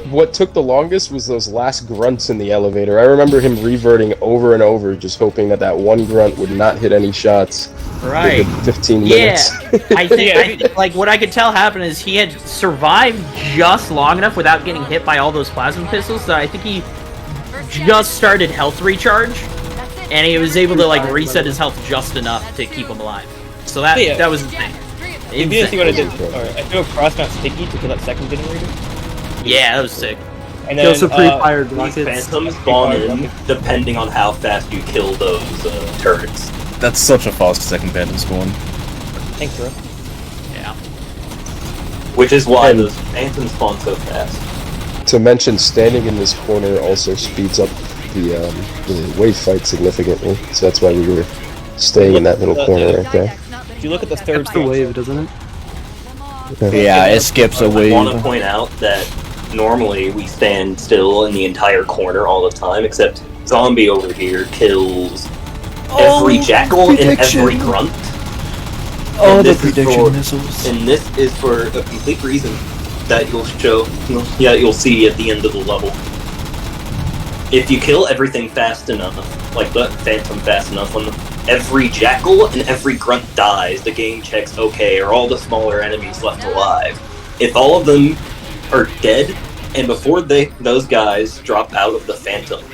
what took the longest was those last grunts in the elevator. I remember him reverting over and over, just hoping that one grunt would not hit any shots. Right. For the 15 minutes. I think like what I could tell happened is he had survived just long enough without getting hit by all those plasma pistols that I think he just started health recharge, and he was able to like reset his health just enough to keep him alive. So that was insane. If you didn't see what I did, I threw a crossmount sticky to kill that second generator. Yeah, that was sick. And then Also pre-fired These rockets. phantoms spawn in depending on how fast you kill those turrets. That's such a fast second phantom spawn. Thanks, bro. Yeah. Which is why those phantoms spawn so fast. To mention, standing in this corner also speeds up the wave fight significantly. So that's why we were staying in that little corner right there. If you look at the third That's the wave, doesn't it? Yeah, it skips a I wave. want to point out that normally we stand still in the entire corner all the time, except Zombie over here kills every jackal and every grunt. Oh, And the this is prediction missiles. And this is for a complete reason that you'll see at the end of the level. If you kill everything fast enough, like the Phantom fast enough, when every jackal and every grunt dies, the game checks, okay, are all the smaller enemies left alive? If all of them are dead, and before those guys drop out of the Phantom,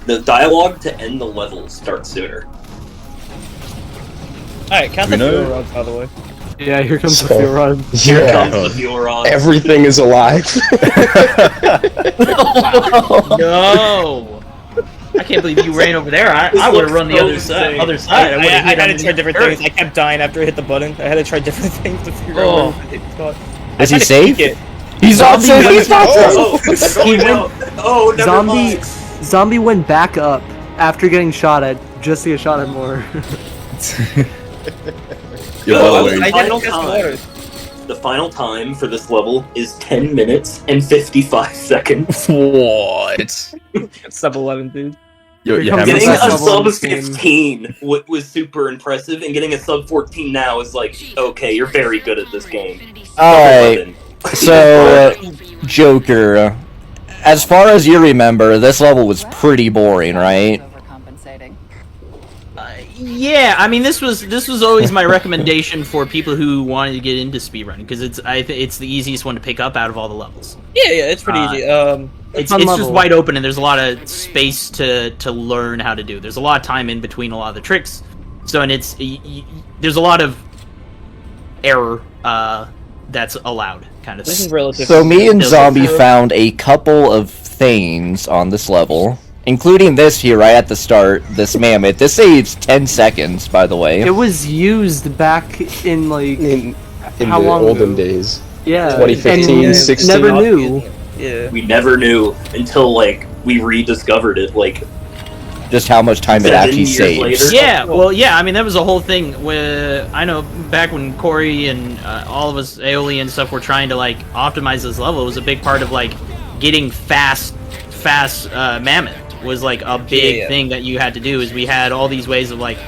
the dialogue to end the level starts sooner. Alright, count the fuel rods, by the way. Yeah, here comes the fuel rod. Here comes the fuel rod. Everything is alive. No. I can't believe you ran over there. I would have run the other side. I had to try different things. I kept dying after I hit the button. I had to try different things to figure out where to hit the spot. Is he I tried to safe? peek it. He's not safe. He's not safe. Never mind. Zombie went back up after getting shot at just to get shot at more. I didn't catch the water. The final time for this level is 10 minutes and 55 seconds. What? Sub 11, dude. You Getting Getting That's a level sub in this game. 15 was super impressive, and getting a sub 14 now is like, okay, you're very good at this game. Alright, so, Joker, as far as you remember, this level was pretty boring, right? Yeah, I mean, this was always my recommendation for people who wanted to get into speedrunning, because it's the easiest one to pick up out of all the levels. Yeah, it's pretty easy. It's just wide open, and there's a lot of space to learn how to do. There's a lot of time in between a lot of the tricks, so and there's a lot of error that's allowed, kind of. This is relative. So me and Zombie found a couple of things on this level, including this here right at the start, this mammoth. This saves 10 seconds, by the way. It was used back in like In how the long olden ago? days. Yeah, 2015, and 16. never knew. Yeah. We never knew until, like, we rediscovered it, like, Just how much time it 7 actually years saves. later. Yeah, well, yeah, I mean, that was a whole thing where, I know, back when Corey and all of us, Aeoli and stuff, were trying to, like, optimize this level, it was a big part of, like, getting fast mammoth was, like, a big thing that you had to do, is we had all these ways of, like,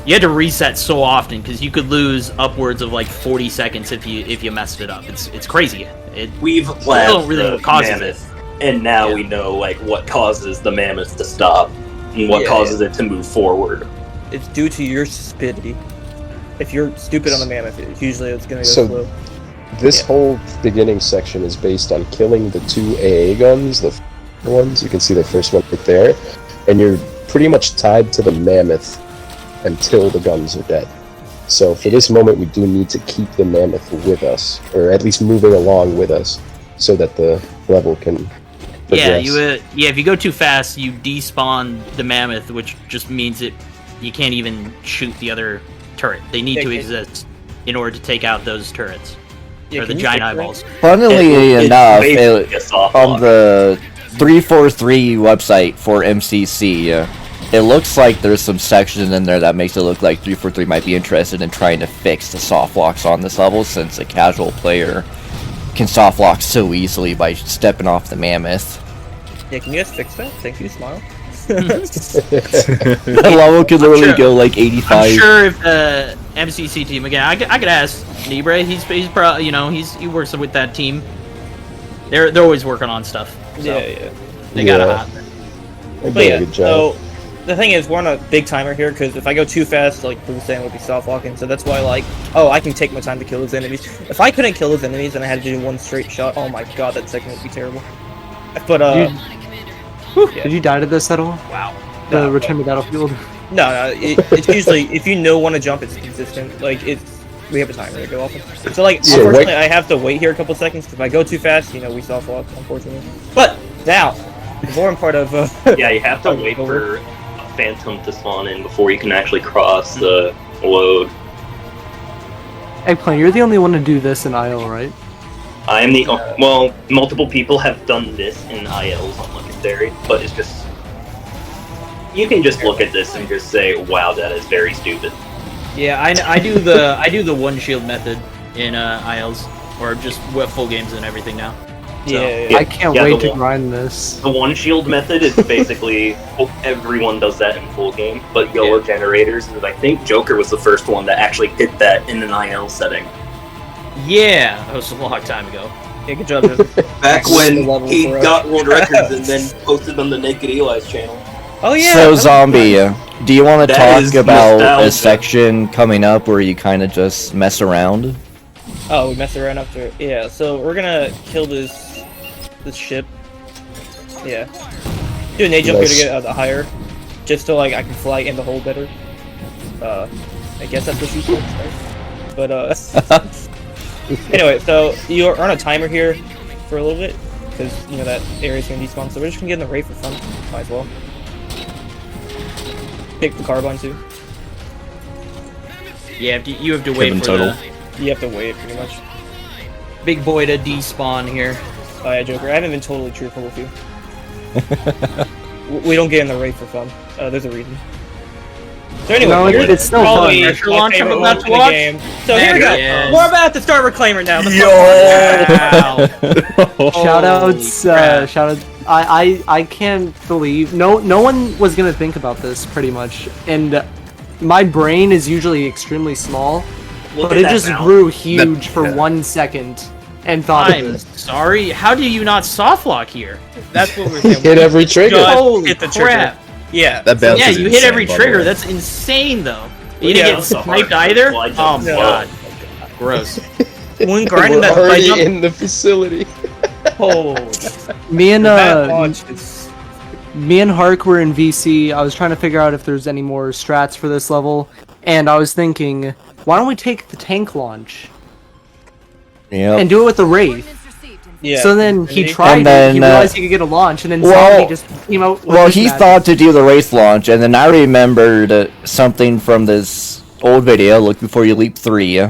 you had to reset so often, because you could lose upwards of, like, 40 seconds if you messed it up. It's crazy. We've don't labbed really know the what causes mammoth, and now we know, like, what causes the mammoth to stop, and what causes it to move forward. It's due to your stupidity. If you're stupid on the mammoth, usually it's gonna go So- slow. This whole beginning section is based on killing the 2 AA guns, the ones. You can see the first one right there. And you're pretty much tied to the mammoth until the guns are dead. So for this moment, we do need to keep the mammoth with us, or at least moving along with us, so that the level can progress. Yeah, if you go too fast, you despawn the mammoth, which just means you can't even shoot the other turret. They need to exist in order to take out those turrets. Or the giant eyeballs. Funnily enough, basically a soft on lock. the 343 website for MCC, it looks like there's some sections in there that makes it look like 343 might be interested in trying to fix the soft locks on this level, since a casual player can soft lock so easily by stepping off the mammoth. Yeah, can you guys fix that? Thank you, smile. The level could literally go like 85. I'm sure if the MCC team again, I could ask Libre. He's probably he works with that team. They're always working on stuff. So Yeah. They got a hot. They But did yeah, a good job. so the thing is, we're on a big timer here, because if I go too fast, like Blue saying, we'll be soft walking. So that's why, like, I can take my time to kill his enemies. If I couldn't kill his enemies and I had to do one straight shot, oh my god, that second would be terrible. But Did you die to this at all? wow. The Return to Battlefield? No, it's usually, if you know when to jump, it's consistent. Like, we have a timer to go off of. So, like, So unfortunately, I have to wait here a couple seconds, because if I go too fast, we soft walk, unfortunately. But, now, the boring part of, Yeah, you have to wait for a phantom to spawn in before you can actually cross the load. Eggplant, you're the only one to do this in IL, right? I am well, multiple people have done this in ILs on Legendary, but it's just... You can just look at this and just say, wow, that is very stupid. Yeah, I do the one shield method in ILs, or just full games and everything now. So, yeah. I can't wait to grind this. The one shield method is basically everyone does that in full game, but YOLO generators, and I think Joker was the first one that actually did that in an IL setting. Yeah, that was a long time ago. Yeah, good job, Joseph. Back when he got world records and then posted on the Naked Eli's channel. Oh yeah. So Zombie, do you want to That talk is about a nostalgia. section coming up where you kind of just mess around? Oh, we messed around after. Yeah, so we're gonna kill this ship. Yeah. Do a nade jump here to get the higher, just so like I can fly in the hole better. I guess that's what she said. Right? But anyway, so you're on a timer here for a little bit, because that area's gonna despawn. So we're just gonna get in the raid for fun. Might as well. pick the carbine too. Yeah, you have to wait Kevin for Total. You have to wait pretty much. big boy to despawn here. Oh yeah, Joker. I haven't been totally truthful with you. We don't get in the raid for fun. There's a reason. So anyway, No, it's still probably fun. Pressure my launch favorite I'm about one to in the watch. game. So here we go. Yes. We're about to start Reclaimer now. Wow. Shoutouts, crap. shout out. I can't believe no one was gonna think about this pretty much, and my brain is usually extremely small, Look but at it that just mouth. grew huge for 1 second, and thought of I'm this. sorry. How do you not soft lock here? That's what we're saying. Hit every trigger. Just Holy hit the trigger. crap. Yeah. That bounce Yeah, is you hit insane, every by the trigger. way. That's insane, though. You Yeah, didn't get that's a sniped hard either? slide Oh jump. my No. god. Gross. When grinding We're that already jump, in the facility. oh, Me and that launch is me and Hark were in VC. I was trying to figure out if there's any more strats for this level, and I was thinking, why don't we take the tank launch Yep. and do it with the Wraith? yeah. So then he Infinity. tried And then, it, he realized he could get a launch, and then well- Zombie just came out with Well, this he magic. thought to do the Wraith launch, and then I remembered something from this old video, Look Before You Leap 3,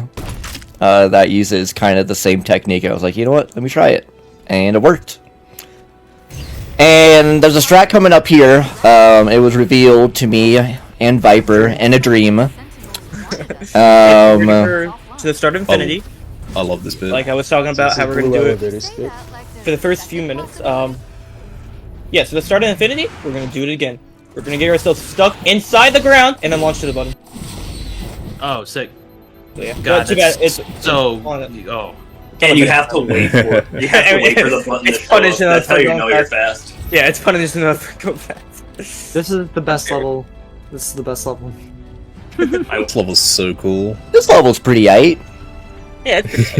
that uses kind of the same technique. I was like, you know what, let me try it. And it worked. And there's a strat coming up here. It was revealed to me and Viper in a dream. We're gonna to the start of Infinity, I love this bit. like I was talking about how we're gonna Blue do it elevator stick. for the first few minutes. Yeah, so the start of Infinity, we're gonna do it again. We're gonna get ourselves stuck inside the ground and then launch to the button. Oh, sick. So, yeah, God, too bad. that's It's so... on it. Oh. And you have to wait for it. You have to wait for the button to It's show up. punishing That's us how for you going know you're fast. fast. Yeah, it's funny. There's enough go fast. This is the best level. This is the best level. This level's so cool. This level's pretty aight. Yeah, it's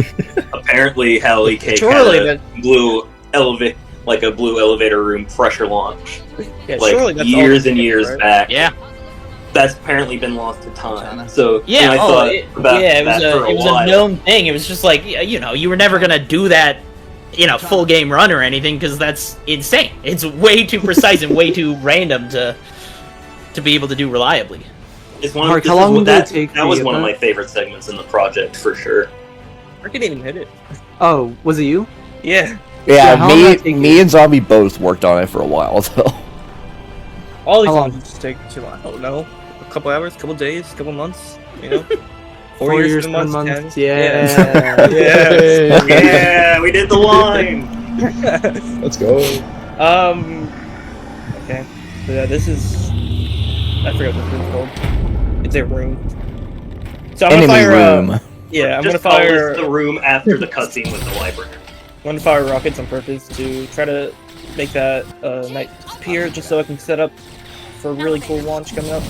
Apparently, Halley Cake Surely had a blue elevator room pressure launch. yeah, Like surely that's years all and years right? back. Yeah. That's apparently been lost to time. So Yeah, and I thought about it that for a was while. a known thing. It was just like, you know, you were never gonna do that, you know, full game run or anything, because that's insane. It's way too precise and way too random to be able to do reliably. It's one Mark, of, how long is, did that, it take that for was you one of to- my favorite segments in the project for sure. I couldn't even hit it. Oh, was it you? Yeah, Yeah, how long did it take me you? and Zombie both worked on it for a while, though. all these How long? ones just take too long. I don't know, a couple hours, couple days, couple months. You know, 4 years, 10 10 months. 10. Yeah. Yeah. Yeah, we did the line. Let's go. Okay. So yeah, this is. I forgot what it's called. It's a room. So I'm Enemy gonna fire. room. Yeah, I'm Just gonna call fire. this the room after the cutscene with the library. I'm gonna fire rockets on purpose to try to make that night disappear, just so I can set up for a really cool launch coming up.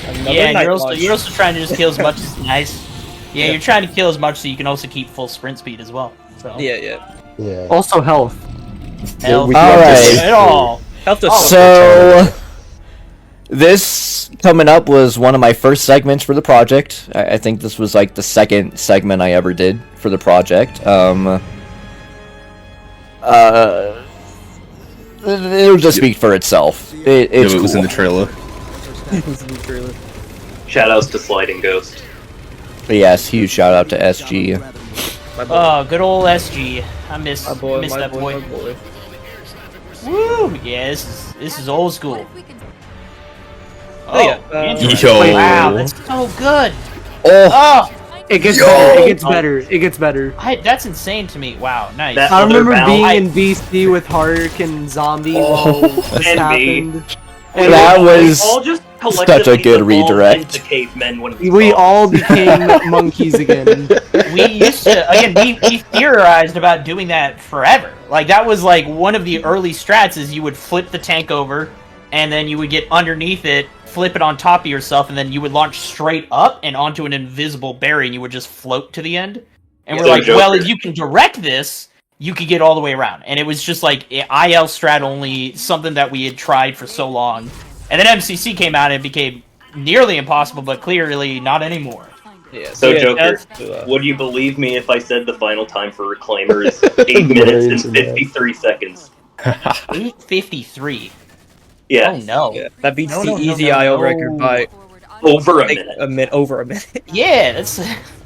Another Yeah, night you're also launch. trying to just kill as much as nice. Yeah, you're trying to kill as much so you can also keep full sprint speed as well. So Yeah. Yeah. Also health. hell, we All love this. right. at all. Help us. So, this coming up was one of my first segments for the project. I think this was like the second segment I ever did for the project. It'll just speak for itself. It's it was cool. in the trailer. Shoutouts to Sliding Ghost. But yes, huge shout out to SG. My boy. Oh, good old SG. I miss My boy. miss My that boy. boy. My boy. Woo! Yeah, this is old school. Oh, yeah, interesting. Yo. Wow, that's so good. Oh, Oh, It gets better. It gets better. It gets better. that's insane to me. Wow, nice. That- I Other remember bound- being in VC with Hark and Zombie while this and me. happened. And that was all just such a collectively good evolved redirect. into cavemen when we saw all this. became monkeys again. We used to we theorized about doing that forever. Like that was like one of the early strats is you would flip the tank over and then you would get underneath it, flip it on top of yourself, and then you would launch straight up and onto an invisible berry and you would just float to the end. And we're So like, Joker. well, if you can direct this, you could get all the way around. And it was just like IL strat only, something that we had tried for so long. And then MCC came out and it became nearly impossible, but clearly not anymore. Yeah. So, yeah, Joker, that's, would you believe me if I said the final time for Reclaimer is 8 minutes and 53 seconds? 8:53. Yeah. Oh no. Yeah, that beats No, the no, no, easy no, IO no. record by Over a like, minute. over a minute. Yeah, that's.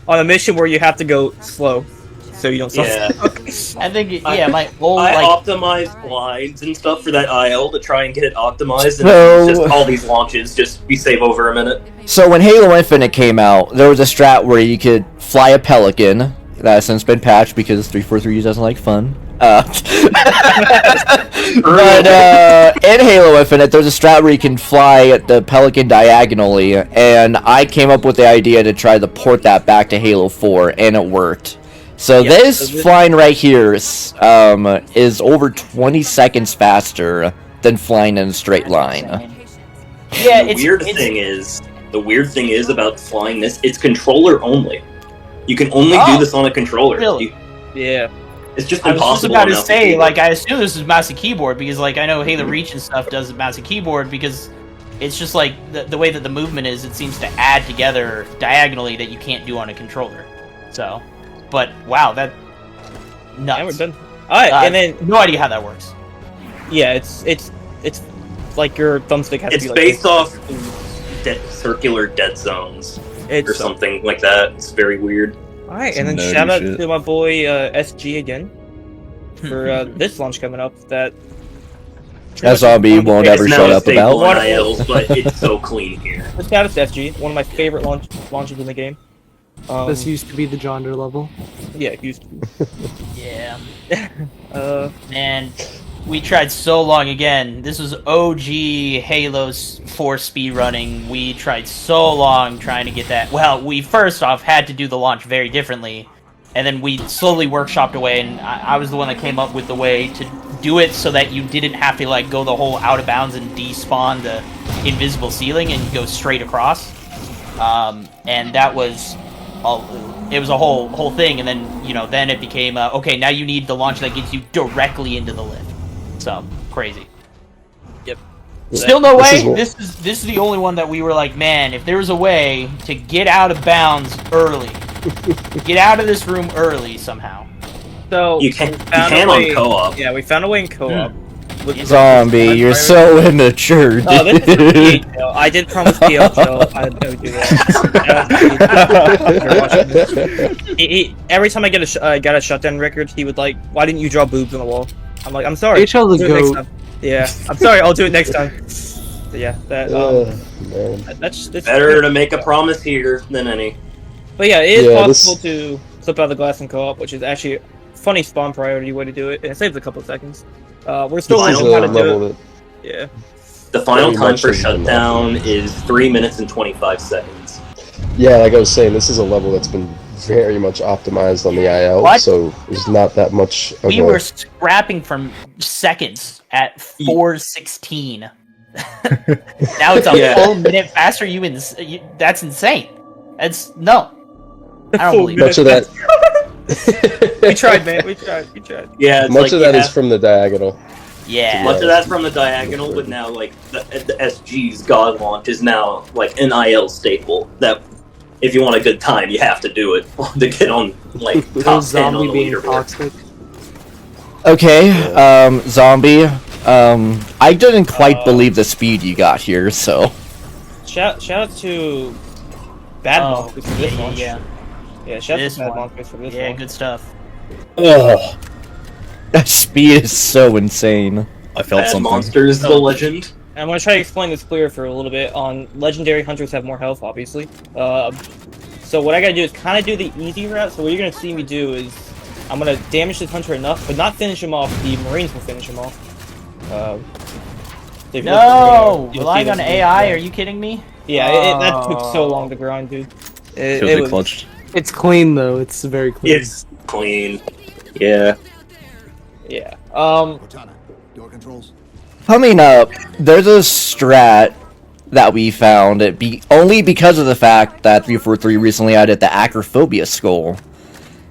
On a mission where you have to go slow, so you don't Yeah. suck. I think my old I like. optimized blinds and stuff for that IL to try and get it optimized, and So- it's just all these launches just we save over a minute. So when Halo Infinite came out, there was a strat where you could fly a pelican. That has since been patched because 343 doesn't like fun. But in Halo Infinite, there's a strat where you can fly the pelican diagonally, and I came up with the idea to try to port that back to Halo 4, and it worked. So Yeah, this so this- flying right here is over 20 seconds faster than flying in a straight line. Yeah, The weird thing is about flying this, it's controller only. You can only do this on a controller. Really? Yeah. It's just I was just impossible. about to on mouse and say, keyboard. like, I assume this is mouse and keyboard because, like, I know Halo Reach and stuff does mouse and keyboard because it's just like the way that the movement is. It seems to add together diagonally that you can't do on a controller. So, but wow, that nuts. And we're done. Alright, and then no idea how that works. yeah, it's like your thumbstick has It's to be like based off circular dead zones it's or something like that. It's very weird. Alright, and then Nerdy shout out shit. to my boy SG again for this launch coming up. That That zombie won't ever It's shut now up stable about. on ILs, but it's so clean here. Shout out to SG, one of my favorite launches in the game. This used to be the Jonder level. Yeah, it used to be. Yeah. And we tried so long again. This was OG Halo 4 speedrunning. We tried so long trying to get that. Well, we first off had to do the launch very differently, and then we slowly workshopped away, and I was the one that came up with the way to do it so that you didn't have to like go the whole out of bounds and despawn the invisible ceiling and go straight across. And that was it was a whole thing, and then then it became okay, now you need the launch that gets you directly into the lift. So crazy. Yep. Still no This way. is This is the only one that we were like, man, if there was a way to get out of bounds early, get out of this room early somehow. so You can we found a on way- co-op. Yeah, we found a way in co-op. With Zombie, you're so immature, dude. Oh, this is PHL. I did promise PHL I'd go do that. Every time I got a shutdown record, he would like, "Why didn't you draw boobs on the wall?" I'm like, "I'm sorry." HL I'll the do it next goat. time. Yeah, I'm sorry. I'll do it next time. But yeah, that Man. that's Better to make a promise here than any. But yeah, it is Yeah, possible to slip out of the glass in co-op, which is actually a funny spawn priority way to do it, and it saves a couple of seconds. We're still This is learning how a to level do that it. Yeah. The final Pretty time much for has been shutdown is 3 minutes and 25 seconds. Yeah, like I was saying, this is a level that's been very much optimized on the IL, What? so there's not that much of We a... were scrapping from seconds at 4:16. Now it's a Yeah. full minute faster. That's insane. That's no. I don't believe Much of that, We tried, man. We tried. Yeah, it's much like of that you is have- from the diagonal. Yeah. Much of that's from the diagonal, but now like the SG's God launch is now like an IL staple. That if you want a good time, you have to do it to get on like top 10 on Zombie the being leaderboard. toxic. Okay, Zombie. I didn't quite believe the speed you got here, so. Shout out to Bad Oh, Monsters for this yeah, launch. yeah. Yeah, shout out This to Bad one. Monsters for this Yeah, launch. good stuff. Oh. That speed is so insane. I felt Bad something. Monsters, the legend. And I'm gonna try to explain this clear for a little bit. On Legendary Hunters have more health, obviously. So what I gotta do is kind of do the easy route. So what you're gonna see me do is I'm gonna damage this hunter enough, but not finish him off. The Marines will finish him off. If you look, No, you'll see relying on this- AI? Are you kidding me? Yeah, that took so long to grind, dude. It Feels like was, clutched. It's clean though. It's very clean. It's clean. Yeah. yeah. Cortana, door controls. Coming up, there's a strat that we found only because of the fact that 343 recently added the acrophobia skull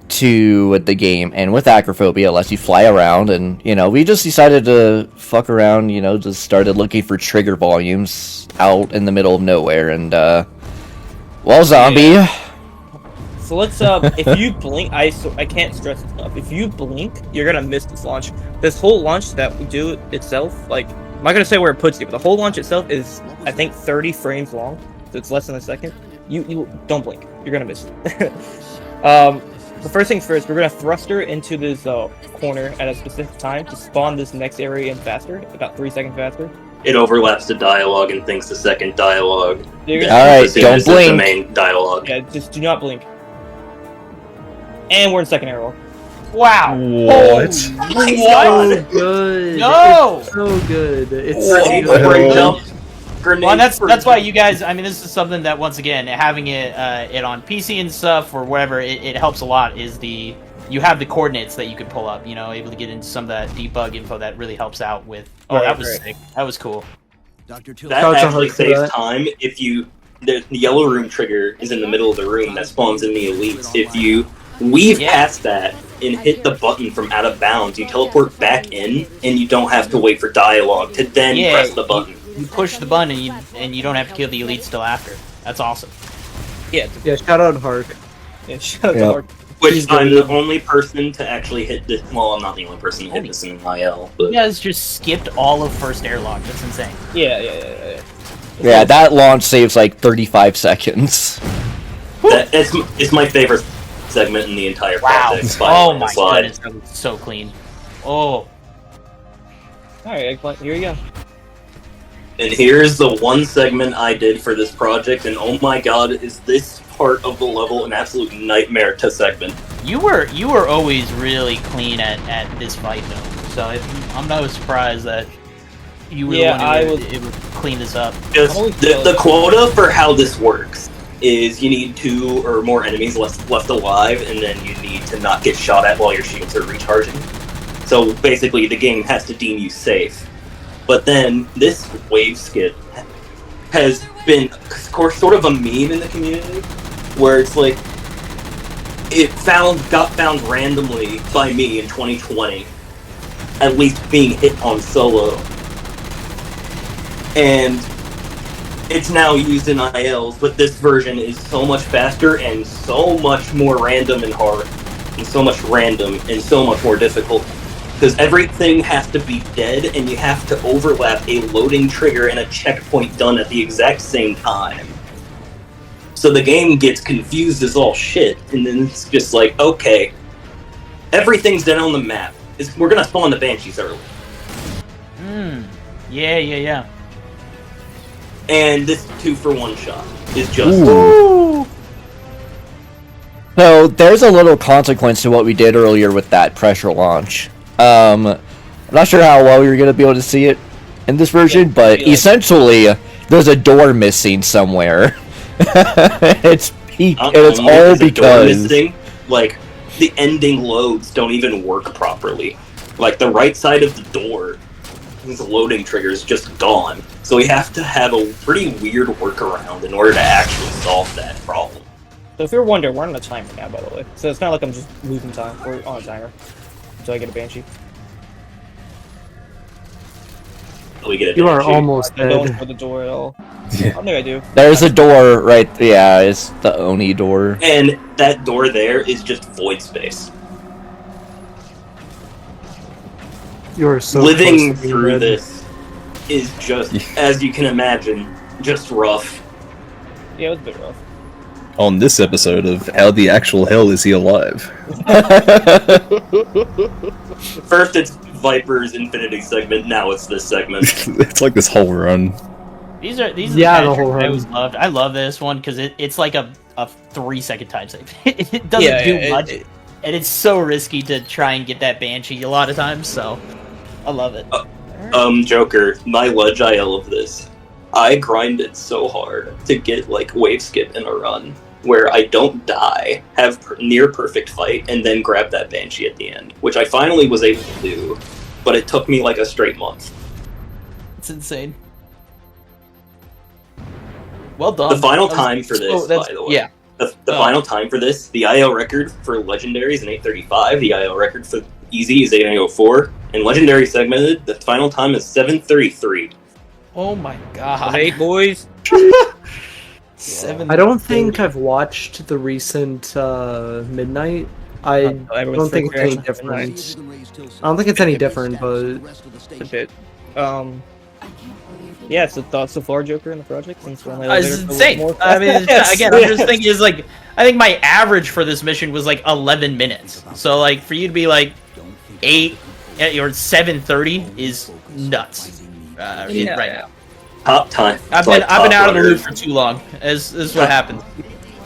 to the game, and with acrophobia it lets you fly around, and we just decided to fuck around, just started looking for trigger volumes out in the middle of nowhere, and well, Zombie, So let's if you blink, I can't stress this enough. If you blink, you're gonna miss this launch. This whole launch that we do itself, like not gonna say where it puts you, but the whole launch itself is, I think, 30 frames long, so it's less than a second. You don't blink, you're gonna miss it. The first things first, we're gonna thrust her into this corner at a specific time to spawn this next area in faster, about 3 seconds faster. It overlaps the dialogue and thinks the second dialogue. Alright, don't blink. The main dialogue. Yeah, just do not blink. And we're in second arrow. Wow! What? So good. No! It's so good. It's Grenade so for a good. jump. Grenade Well, for that's why you guys. I mean, this is something that once again, having it on PC and stuff or wherever, it helps a lot. Is you have the coordinates that you can pull up. You know, able to get into some of that debug info that really helps out with. Oh, that was sick. That was cool. That actually saves time if you. The yellow room trigger is in the middle of the room that spawns in the elites. If you weave past that and hit the button from out of bounds, you teleport back in, and you don't have to wait for dialogue to then press the button. You push the button, and you don't have to kill the elites till after. That's awesome. Yeah. Yeah, shout out Hark. Yeah, shout out to Hark. Which I'm the only person to actually hit this. Well, I'm not the only person to hit this in IL. But You guys just skipped all of first airlock. That's insane. Yeah. Yeah, that launch saves like 35 seconds. it's my favorite segment in the entire project. Oh my goodness, that was so clean. Oh. Alright, Eggplant, here you go. And here's the one segment I did for this project, and oh my god, is this part of the level an absolute nightmare to segment. You were always really clean at this fight though, so I'm no surprised that you were able to clean this up. Just the quota for how this works is you need 2 or more enemies left alive, and then you need to not get shot at while your shields are recharging. So basically the game has to deem you safe. But then this wave skip has been sort of a meme in the community, where it's like it got found randomly by me in 2020, at least being hit on solo, and it's now used in ILs. But this version is so much faster and so much more random and hard, and so much random and so much more difficult. Because everything has to be dead, and you have to overlap a loading trigger and a checkpoint done at the exact same time. So the game gets confused as all shit, and then it's just like, okay, everything's dead on the map. We're gonna spawn the Banshees early. Yeah. And this 2-for-1 shot is just... Ooh. So there's a little consequence to what we did earlier with that pressure launch. I'm not sure how well you're going to be able to see it in this version, but essentially, there's a door missing somewhere. It's all because... Like, the ending loads don't even work properly. Like, the right side of the door, the loading trigger is just gone. So we have to have a pretty weird workaround in order to actually solve that problem. So if you're wondering, we're on a timer now, by the way. So it's not like I'm just losing time. We're on a timer. Until I get a Banshee. We get a You are Banshee. almost I don't dead. for the door at all. Yeah. I don't think I do. There's a door right... Yeah, it's the Oni door. And that door there is just void space. You are so Living close to being through dead. this is just, as you can imagine, just rough. Yeah, it was a bit rough. On this episode of How the Actual Hell Is He Alive? First it's Viper's Infinity segment, now it's this segment. It's like this whole run. These are the whole tricks I run. always loved. I love this one because it's like a 3-second time save. It doesn't do much, and it's so risky to try and get that Banshee a lot of times. So I love it. Joker, my ledge IL of this, I grinded so hard to get like wave skip in a run where I don't die, have near perfect fight, and then grab that Banshee at the end, which I finally was able to do, but it took me like a straight month. It's insane. Well done. The final time for this, by the way. Yeah. The final time for this, the IL record for Legendary is an 8:35, the IL record for Easy is 8:04, and Legendary segmented, the final time is 7:33. Oh my god. Hey, boys. I don't think I've watched the recent Midnight. I don't think it's any different. I don't think it's any different, but a bit. Yeah, so thoughts so far, Joker, in the project? Since we're on the It's elevator for a insane. little more? I mean, Yes, again, I'm just thinking is like, I think my average for this mission was like 11 minutes. So like for you to be like 8 or 7:30 is nuts. Right now. Top time. I've been out of the loop for too long. This is what happens.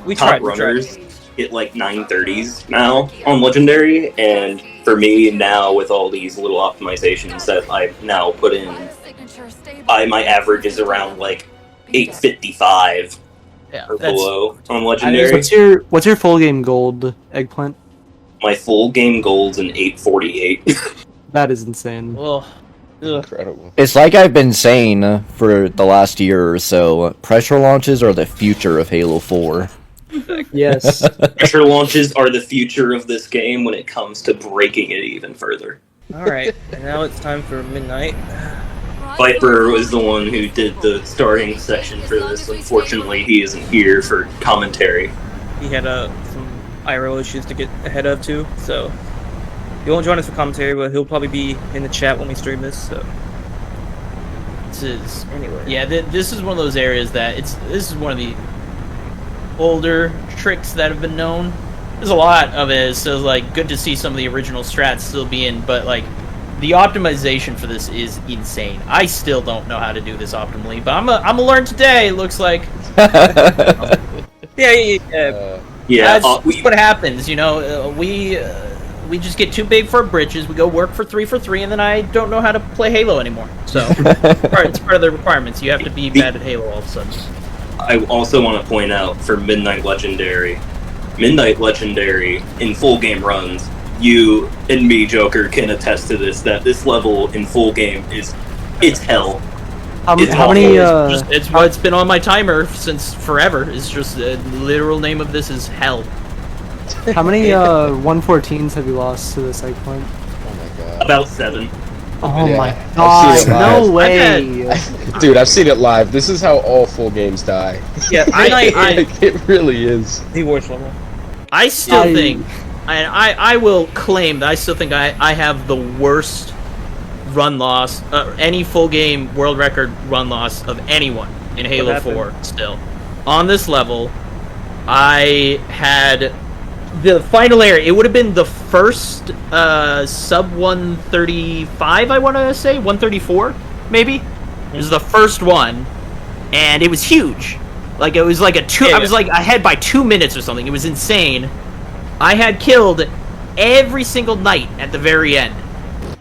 We Top tried. runners hit like 930s now on Legendary, and for me now with all these little optimizations that I've now put in, my average is around like 855 or below on Legendary. What's your full game gold, Eggplant? My full game gold's an 848. That is insane. Ugh. Incredible. It's like I've been saying for the last year or so, pressure launches are the future of Halo 4. Yes. Pressure launches are the future of this game when it comes to breaking it even further. Alright, and now it's time for Midnight. Viper was the one who did the starting section for this. Unfortunately, he isn't here for commentary. He had some IRL issues to get ahead of, too, so... He won't join us for commentary, but he'll probably be in the chat when we stream this, so... This is one of those areas that this is one of the older tricks that have been known. There's a lot of it, so like good to see some of the original strats still being, but like the optimization for this is insane. I still don't know how to do this optimally, but I'm gonna learn today. It looks like. Yeah. That's what happens, you know. We just get too big for our britches. We go work for 3, and then I don't know how to play Halo anymore. So it's part of the requirements. You have to be bad at Halo all of a sudden. I also want to point out for Midnight Legendary in full game runs, you and me, Joker, can attest to this, that this level in full game it's hell. How many? It's been on my timer since forever. It's just the literal name of this is hell. How many 114s have you lost to this Eggplant? Oh my god. About 7. Oh Yeah, my I've god, seen it no live. way! Dude, I've seen it live. This is how all full games die. Yeah, It really is. The worst level. I still think, and I will claim that I still think I have the worst run loss, any full game world record run loss of anyone in Halo 4 still. On this level, I had the final area. It would have been the first sub 135, I want to say 134 maybe. It was the first one, and it was huge. Like it was like I was like ahead by 2 minutes or something. It was insane. I had killed every single knight at the very end,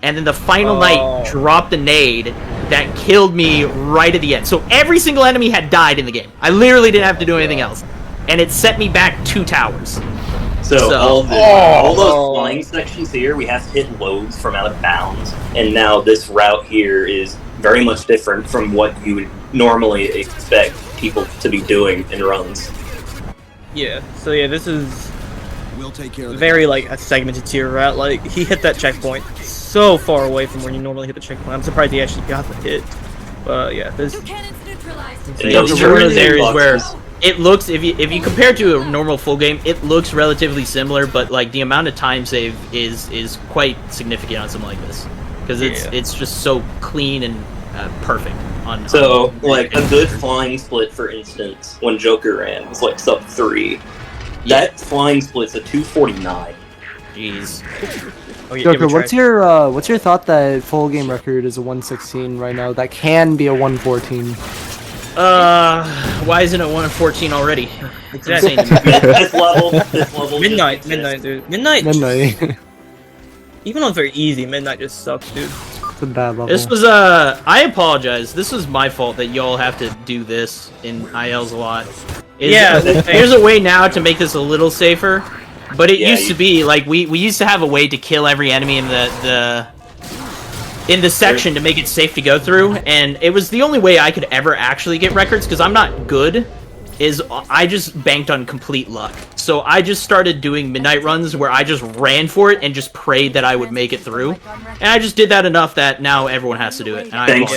and then the final knight dropped a nade that killed me right at the end. So every single enemy had died in the game. I literally didn't have to do anything else, and it set me back 2 towers. So all those flying sections here, we have to hit loads from out of bounds, and now this route here is very much different from what you would normally expect people to be doing in runs. Yeah, so yeah, this is very like a segmented tier route. Like he hit that checkpoint so far away from where you normally hit the checkpoint. I'm surprised he actually got the hit. But yeah, this is one of those areas where it looks, if you compare it to a normal full game, it looks relatively similar, but like the amount of time save is quite significant on something like this, because it's just so clean and perfect. Like a good flying split, for instance, when Joker ran was like sub 3. That flying split's a 249. Jeez. Joker, what's your thought that full game record is a 116 right now? That can be a 114. Why isn't it 1 of 14 already? Exactly. this level. Midnight, dude. Midnight. Even on very easy, Midnight just sucks, dude. It's a bad level. This was I apologize. This was my fault that y'all have to do this in ILs a lot. There's a way now to make this a little safer, but it used to be like we used to have a way to kill every enemy in the section to make it safe to go through, and it was the only way I could ever actually get records, because I'm not good, is I just banked on complete luck. So I just started doing midnight runs where I just ran for it and just prayed that I would make it through, and I just did that enough that now everyone has to do it. And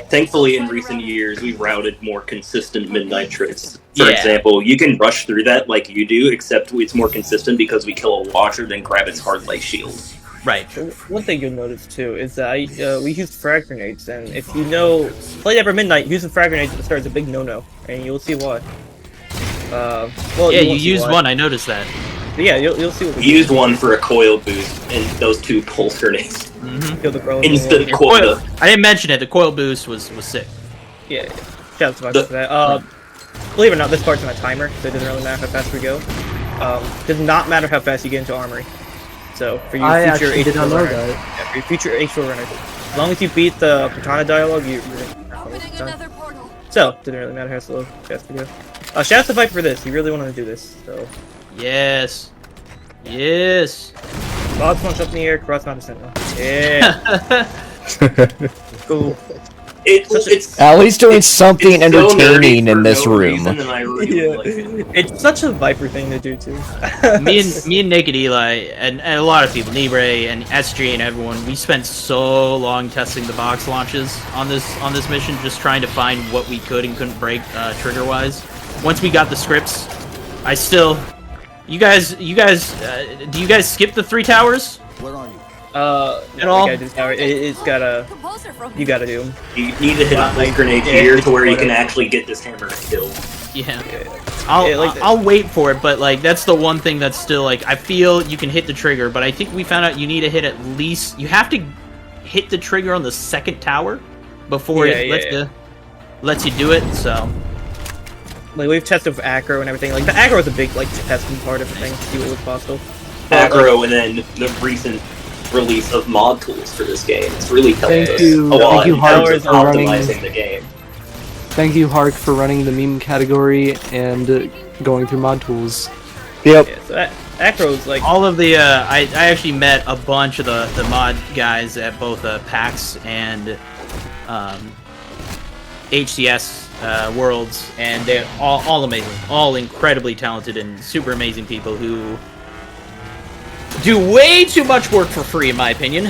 Thankfully in recent years we routed more consistent midnight tricks. For example, you can rush through that like you do, except it's more consistent because we kill a watcher then grab its hard light shield. Right. One thing you'll notice too is that we use frag grenades, and if you know, play Ever Midnight, using frag grenades at the start is a big no-no, and you'll see why. Well, yeah, you used one. I noticed that. But yeah, you'll see what we used one for a coil boost and those 2 pulse grenades. Kill the crow. Instant quota. I didn't mention it. The coil boost was sick. Yeah. Shout out to Viper for that. Believe it or not, this part's on a timer, so it doesn't really matter how fast we go. Does not matter how fast you get into Armory. So for your future H4 runners, yeah, for your future H4 runners, as long as you beat the Cortana dialogue, you're done. So doesn't really matter how fast we go. Shout out to Viper for this. He really wanted to do this. So yes, yes. Box launch up in the air, cross not a sentinel. Yeah. Cool. It's At least doing something it's so entertaining nerdy in for this no room. reason, and I really like it. It's such a Viper thing to do too. me and Naked Eli and a lot of people, Nibre and SG and everyone, we spent so long testing the box launches on this mission, just trying to find what we could and couldn't break trigger wise. Once we got the scripts, I still. You guys, do you guys skip the 3 towers? Where are you? At all? It's gotta. You gotta do them. You need to hit a pulse grenade here to where you can actually get this hammer killed. Yeah. I'll wait for it, but like that's the one thing that's still like I feel you can hit the trigger, but I think we found out you need to hit at least you have to hit the trigger on the 2nd tower before it lets you do it. So like we've tested with acro and everything. Like the acro was a big like testing part of the thing to see what was possible. Acro and then the recent release of mod tools for this game. It's really helped us Thank you, Hark, in terms of optimizing the game. Thank you, Hark, for running the meme category and going through mod tools. Yep. Yeah, so acro's like all of the I actually met a bunch of the mod guys at both PAX and HCS Worlds, and they're all amazing, all incredibly talented and super amazing people who do way too much work for free, in my opinion.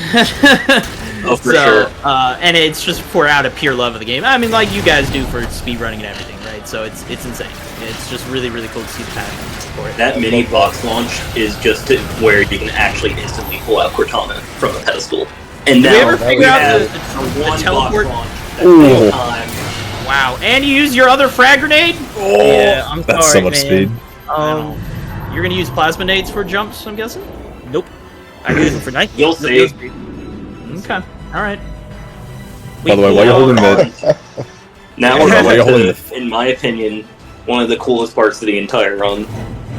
Oh, for sure. And it's just for out of pure love of the game. I mean, like you guys do for speedrunning and everything, right? So it's insane. It's just really, really cool to see the passion for it. That mini box launch is just where you can actually instantly pull out Cortana from the pedestal. And Did now we ever figure out the one teleport? box launch at the time. Wow, and you use your other frag grenade? Oh, yeah, I'm that's sorry, so much man. speed. You're gonna use plasma nades for jumps, I'm guessing? Nope. I use them for night. You'll see. Okay, alright. By the way, while you're holding the... Now While we're you're on holding to, in my opinion, one of the coolest parts of the entire run,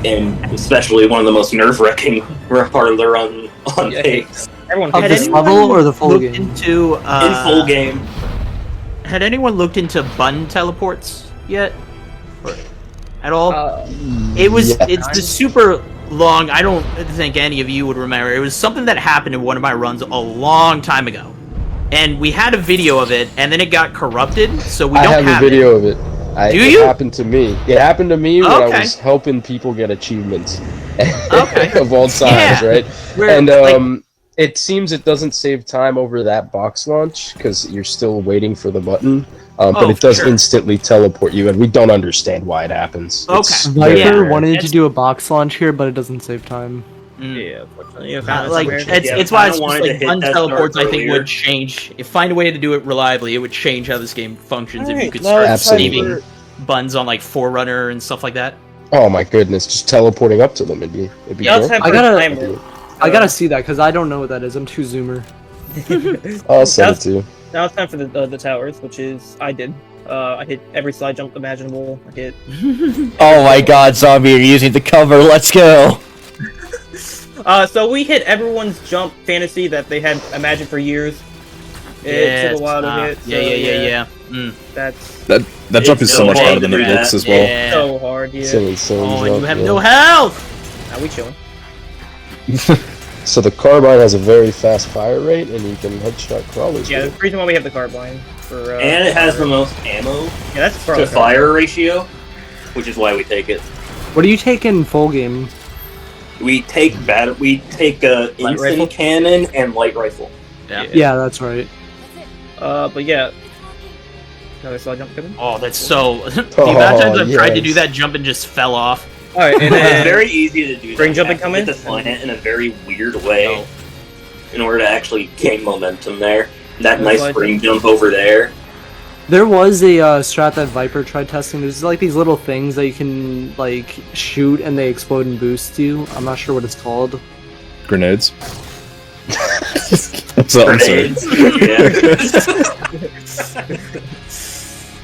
and especially one of the most nerve-wracking part of the run on pace. Everyone Of this level or the full game? Into, In full game. Had anyone looked into button teleports yet? At all? It's the super long, I don't think any of you would remember. It was something that happened in one of my runs a long time ago. And we had a video of it, and then it got corrupted, so we don't have a video of it. Do it you? happened to me. It happened to me when I Okay. was helping people get achievements Okay. of all sides, Yeah. right? Where, And like- it seems it doesn't save time over that box launch because you're still waiting for the button. But it does sure. instantly teleport you, and we don't understand why it happens. Okay. It's Viper very Yeah. rare. wanted to do a box launch here, but it doesn't save time. Yeah, unfortunately. Yeah, Like somewhere. it's why it's I just wanted to like hit button that teleports. start I think earlier. would change. If find a way to do it reliably, it would change how this game functions. If you could now start it's time saving buttons on like Forerunner and stuff like that. Oh my goodness, just teleporting up to them, it'd be Yeah, dope. I gotta- timer. I gotta see that because I don't know what that is. I'm too zoomer. I'll send it to you. Now it's time for the towers, which is I did. I hit every slide jump imaginable. I hit. Oh my god, zombie, you're using the cover, let's go! So we hit everyone's jump fantasy that they had imagined for years. It took a while to hit. So, Yeah. Mm. That's That jump is so so much hard harder than to it do looks that. as well. Yeah. so hard. Yeah. Silly, silly Oh, and jump, you have yeah. no health. Now we chilling. So the carbine has a very fast fire rate, and you can headshot crawlers. Yeah, with that's the reason why we have the carbine for. And it has the most ammo Yeah, that's to probably fire ratio, which is why we take it. What do you take in full game? We take instant rifle? cannon and light rifle. Yeah, that's right. But yeah. Another slide jump coming. Oh, that's so. The amount of times I've tried to do yes. that jump and just fell off. All right, and It's then very easy to do that. Spring jumping You coming? have to define it in a very weird way. in order to actually gain momentum there. That That's nice why I spring jump over there. There was a strat that Viper tried testing. There's like these little things that you can like shoot and they explode and boost you. I'm not sure what it's called. Grenades. I'm sorry. Grenades. Yeah.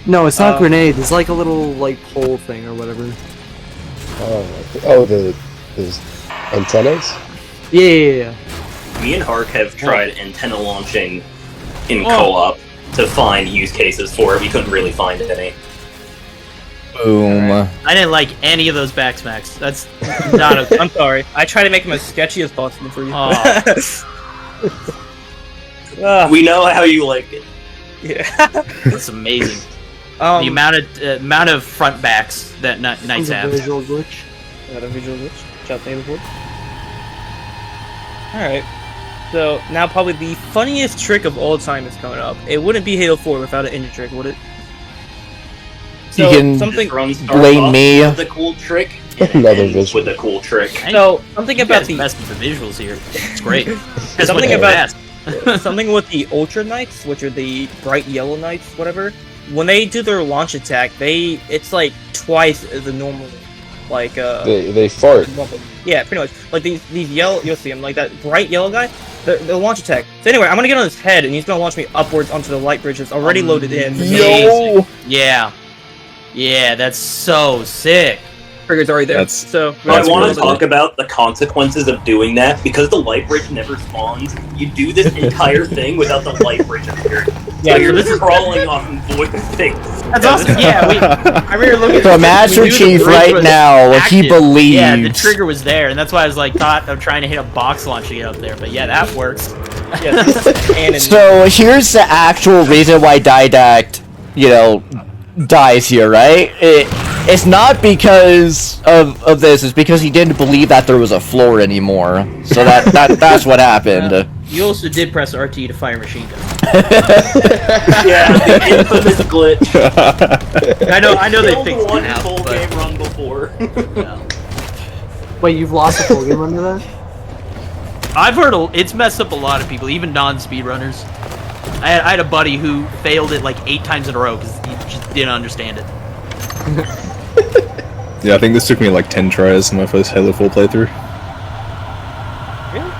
No, it's not grenades. It's like a little like pole thing or whatever. The antennas? Yeah. Me and Hark have tried antenna launching in co-op to find use cases for it. We couldn't really find any. Boom. I didn't like any of those backsmacks. That's not a. I'm sorry. I try to make them as sketchy as possible for you. We know how you like it. Yeah. That's amazing. The amount of front backs that knights have. Visual glitch. Got a visual glitch. Shot Halo 4. Alright. So, now probably the funniest trick of all time is coming up. It wouldn't be Halo 4 without an ninja trick, would it? You can blame me. With a cool trick. Another visual. With a cool trick. So, something about the... best with the visuals here. It's great. Something about... something with the Ultra Knights, which are the bright yellow knights, whatever. When they do their launch attack, it's like twice the normal, like They fart. Yeah, pretty much. Like these yellow, you'll see him like that bright yellow guy. The launch attack. So anyway, I'm gonna get on his head, and he's gonna launch me upwards onto the light bridge that's already loaded in. Yo! Yeah, that's so sick. Trigger's already there. That's I want to talk about the consequences of doing that, because the light bridge never spawns. You do this entire thing without the light bridge appearing. Yeah, so you're just crawling off and void things. That's awesome. Yeah, I remember looking. So Master Chief right now, he believes. Yeah, the trigger was there, and that's why I was like, thought of trying to hit a box launch to get up there. But yeah, that works. So here's the actual reason why Didact, dies here, right? It's not because of this. It's because he didn't believe that there was a floor anymore. So that's what happened. You also did press RT to fire machine gun. Yeah, the infamous glitch. I know they fixed one it now, full but... game run before. Wait, you've lost a full game run to that? I've heard it's messed up a lot of people, even non-speedrunners. I had a buddy who failed it like 8 times in a row because he just didn't understand it. Yeah, I think this took me like 10 tries in my first Halo 4 playthrough. Really?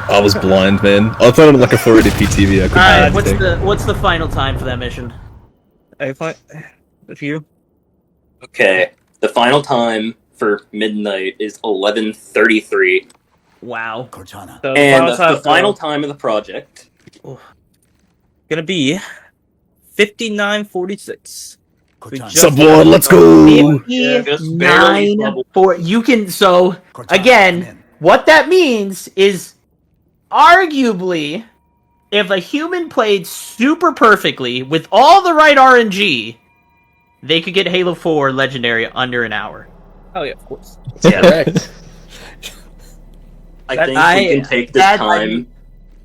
I was blind, man. I thought it was like a 480p TV. I couldn't see anything. What's the final time for that mission? A few. Okay, the final time for midnight is 11:33. Wow. So And the final time of the project gonna be 59:46. Subboard, let's go! 59 you can again, what that means is arguably if a human played super perfectly with all the right RNG, they could get Halo 4 Legendary under an hour. Oh yeah, of course. Yeah. I think we can take this time.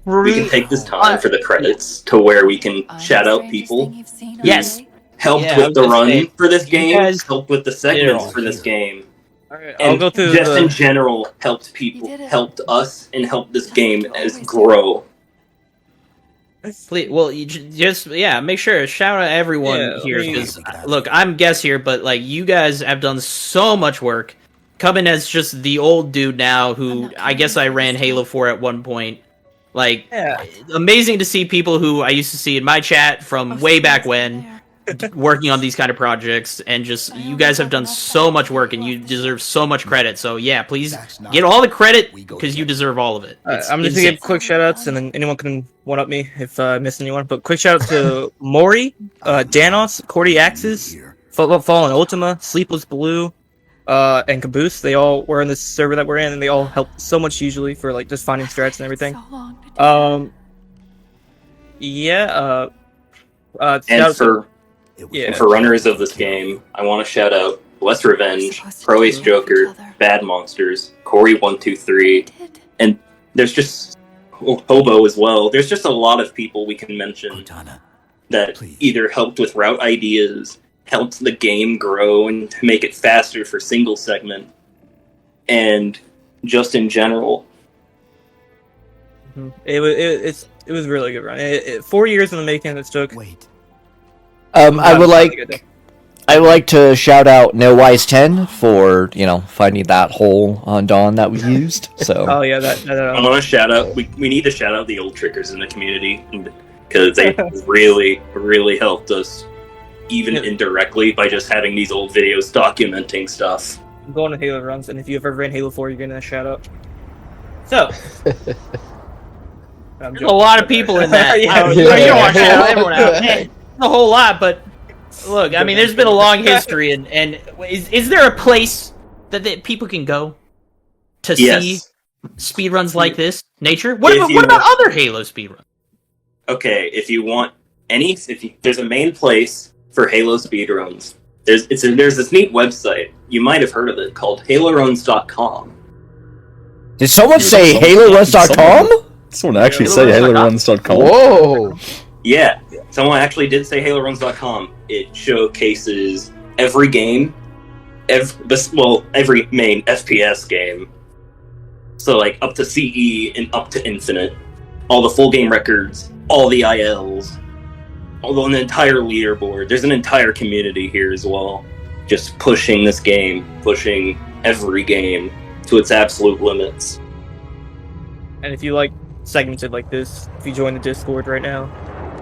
We can take this time for the credits to where we can shout out people. Yes. Helped with the run for this game. Helped with the segments for this game. Alright, and I'll go through just in general, helped people, helped us, and helped this game as grow. Please, well, you just make sure shout out everyone here because look, I'm guest here, but like you guys have done so much work. Coming as just the old dude now, who I guess I ran Halo 4 at one point. Like, amazing to see people who I used to see in my chat from way back when, working on these kind of projects, and just you guys have done so much work and you deserve so much credit. So yeah, please get all the credit because you deserve all of it. I'm just gonna give quick shout outs and then anyone can one up me if I miss anyone. But quick shout outs to Maury, Danos, Cordy Axes, FallenUltima, SleeplessBlue, and Caboose. They all were in this server that we're in, and they all helped so much usually for like just finding strats and everything. And for runners of this game, I want to shout out Bless Revenge, Pro Ace Joker, Bad Monsters, Corey123, and there's just Hobo as well. There's just a lot of people we can mention that either helped with route ideas, helped the game grow and to make it faster for single segment, and just in general It was a really good run. 4 years in the making. It took. I would like to shout out NoWise10 for finding that hole on Dawn that we used. So. Oh yeah, I want to shout out. We need to shout out the old trickers in the community because they really helped us, even indirectly, by just having these old videos documenting stuff. I'm going to Halo runs, and if you've ever ran Halo 4, you're gonna shout out. So. There's a lot of people in that. You don't want to shout everyone out. It's a whole lot, but look, I mean, there's been a long history, and is there a place that people can go to see speedruns like this? Nature? What about other Halo speedruns? Okay, if you want there's a main place for Halo speedruns. There's this neat website. You might have heard of it called HaloRuns.com. Did someone say HaloRuns.com? Someone actually say HaloRuns.com. Whoa! Yeah, someone actually did say HaloRuns.com. It showcases every game, every main FPS game. So like up to CE and up to Infinite, all the full game records, all the ILs, although an entire leaderboard. There's an entire community here as well, just pushing this game, pushing every game to its absolute limits. And if you like segmented like this, if you join the Discord right now,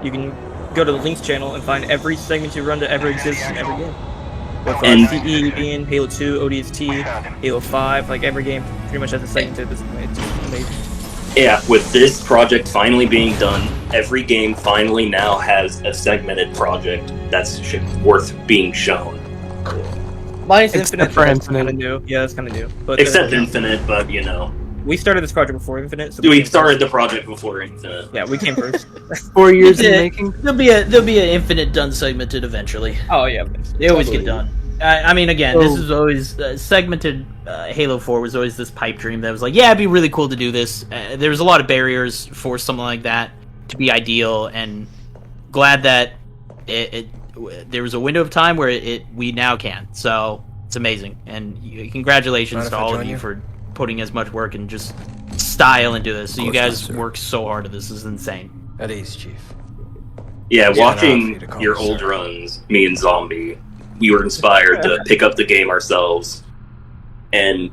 you can go to the links channel and find every segmented run that ever exists in every game. From CE being Halo 2, ODST, Halo 5, like every game pretty much has a segmented. It's amazing. Yeah, with this project finally being done, every game finally now has a segmented project that's worth being shown. Minus Infinite for Infinite. Kind of new. Yeah, that's kind of new. But except Infinite, but we started this project before Infinite. So we started the project before Infinite. Yeah, we came first. 4 years in the making. There'll be an Infinite done segmented eventually. Oh yeah, they always get done. I mean, again, this is always segmented. Halo 4 was always this pipe dream that was like, yeah, it'd be really cool to do this. There was a lot of barriers for something like that to be ideal, and glad that there was a window of time where we now can. So it's amazing, and congratulations to all of you for putting as much work and just style into this. So you guys work so hard at this. This is insane. At ease, Chief. Yeah, watching your old runs, me and Zombie, we were inspired to pick up the game ourselves. And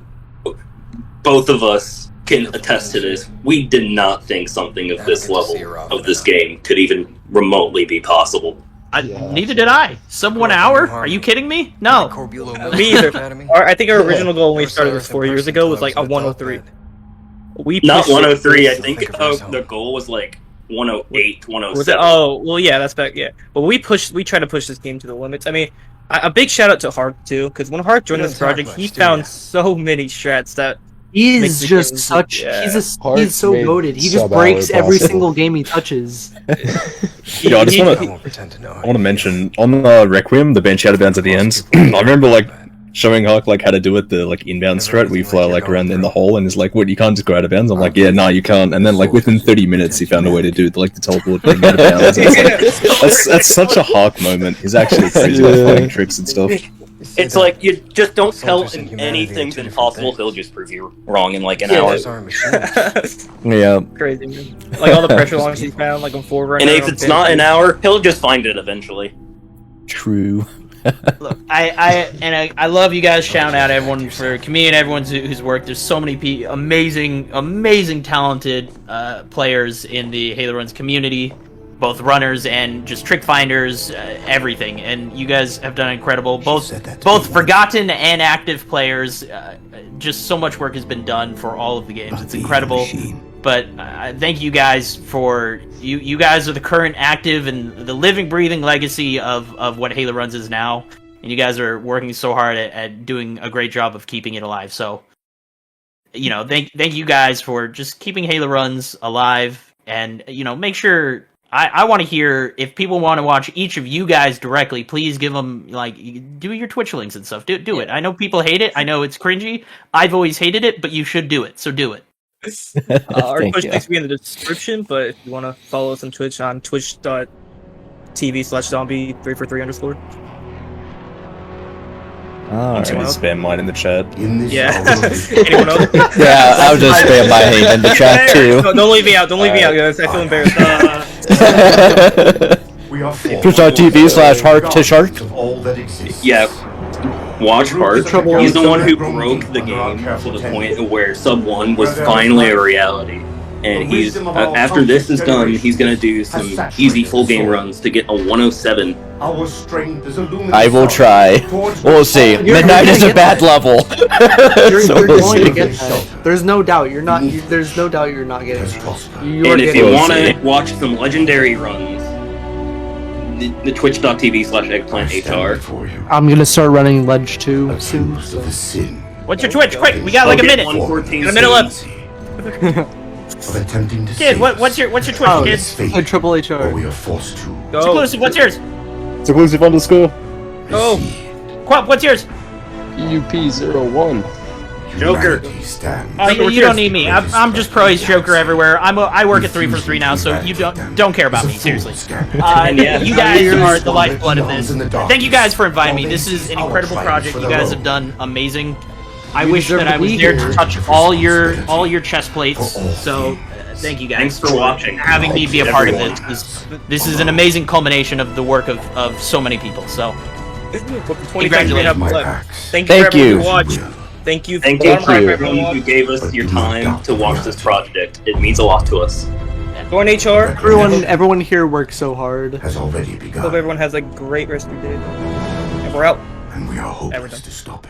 both of us can attest to this. We did not think something of this level of this game could even remotely be possible. Neither did I. Sub 1 hour? Are you kidding me? No. Me either. I think our original goal when we started this 4 years ago was like a 103. Not 103. I think the goal was like 108, 107. Was it? Oh, well, yeah, that's back. Yeah, but we tried to push this game to the limits. I mean, a big shout out to Hark too, because when Hark joined this project, he found so many strats that he is just such. Yeah. He's so goated. He just breaks every single game he touches. I want to mention on the Requiem, the bench out of bounds at the end. I remember showing Hark how to do it, the inbound strat where you fly around in the hole, and is like, what, you can't just go out of bounds? I'm like, yeah, no, you can't. And then within 30 minutes he found a way to do the teleport thing out of bounds. That's such a Hark moment. He's actually crazy with playing tricks and stuff. It's like, you just don't tell him anything's impossible, he'll just prove you wrong in an hour. Yeah. Crazy, man. All the pressure launches he's found, on Forerunner. And if it's not an hour, he'll just find it eventually. True. Look, I love you guys. Shout out everyone for community, everyone who's worked. There's so many amazing, talented players in the Halo Runs community, both runners and just trick finders, everything. And you guys have done incredible. Both forgotten and active players. Just so much work has been done for all of the games. It's incredible. But thank you guys for you guys are the current active and the living, breathing legacy of what Halo Runs is now, and you guys are working so hard at doing a great job of keeping it alive. So, thank you guys for just keeping Halo Runs alive, and make sure I want to hear if people want to watch each of you guys directly. Please give them do your Twitch links and stuff. Do it. I know people hate it. I know it's cringy. I've always hated it, but you should do it. So do it. Our Twitch links will be in the description, but if you want to follow us on Twitch, on twitch.tv/zombie343_. I'm gonna spam mine in the chat. Yeah. Anyone else? Yeah, I'll just spam my hate in the chat too. No, don't leave me out. Don't leave me out, guys. I feel embarrassed. Twitch.tv/HarkTishark. Yeah. Watch Hart. He's the one who broke the game to the point where sub 1 was finally a reality. And he's after this is done, he's gonna do some easy full game runs to get a 107. I will try. We'll see. Midnight is a bad level. You're going to get that. There's no doubt you're not. There's no doubt you're not getting it. And if you want to watch some legendary runs, the twitch.tv/eggplanthr. I'm gonna start running Ledge 2 soon. What's your Twitch? Quick, we got like a minute. In a minute left. Kid, what's your Twitch, kid? KidTroubleHR. Go. Exclusive, what's yours? It's exclusive _ Go. Quap, what's yours? EUP01. Joker. Oh, you don't need me. I'm just pro ace Joker everywhere. I work at 3 for 3 now, so you don't care about me, seriously. You guys are the lifeblood of this. Thank you guys for inviting me. This is an incredible project. You guys have done amazing. I wish that I was there to touch all your chest plates. So thank you guys. Thanks for watching. Having me be a part of this. This is an amazing culmination of the work of so many people. So congratulations. Thank you for everyone who watched. Thank you. Thank you for everyone who gave us your time to watch this project. It means a lot to us. Go on HR. Everyone here works so hard. Hope everyone has a great rest of your day. And we're out. And we are hopeless to stop it.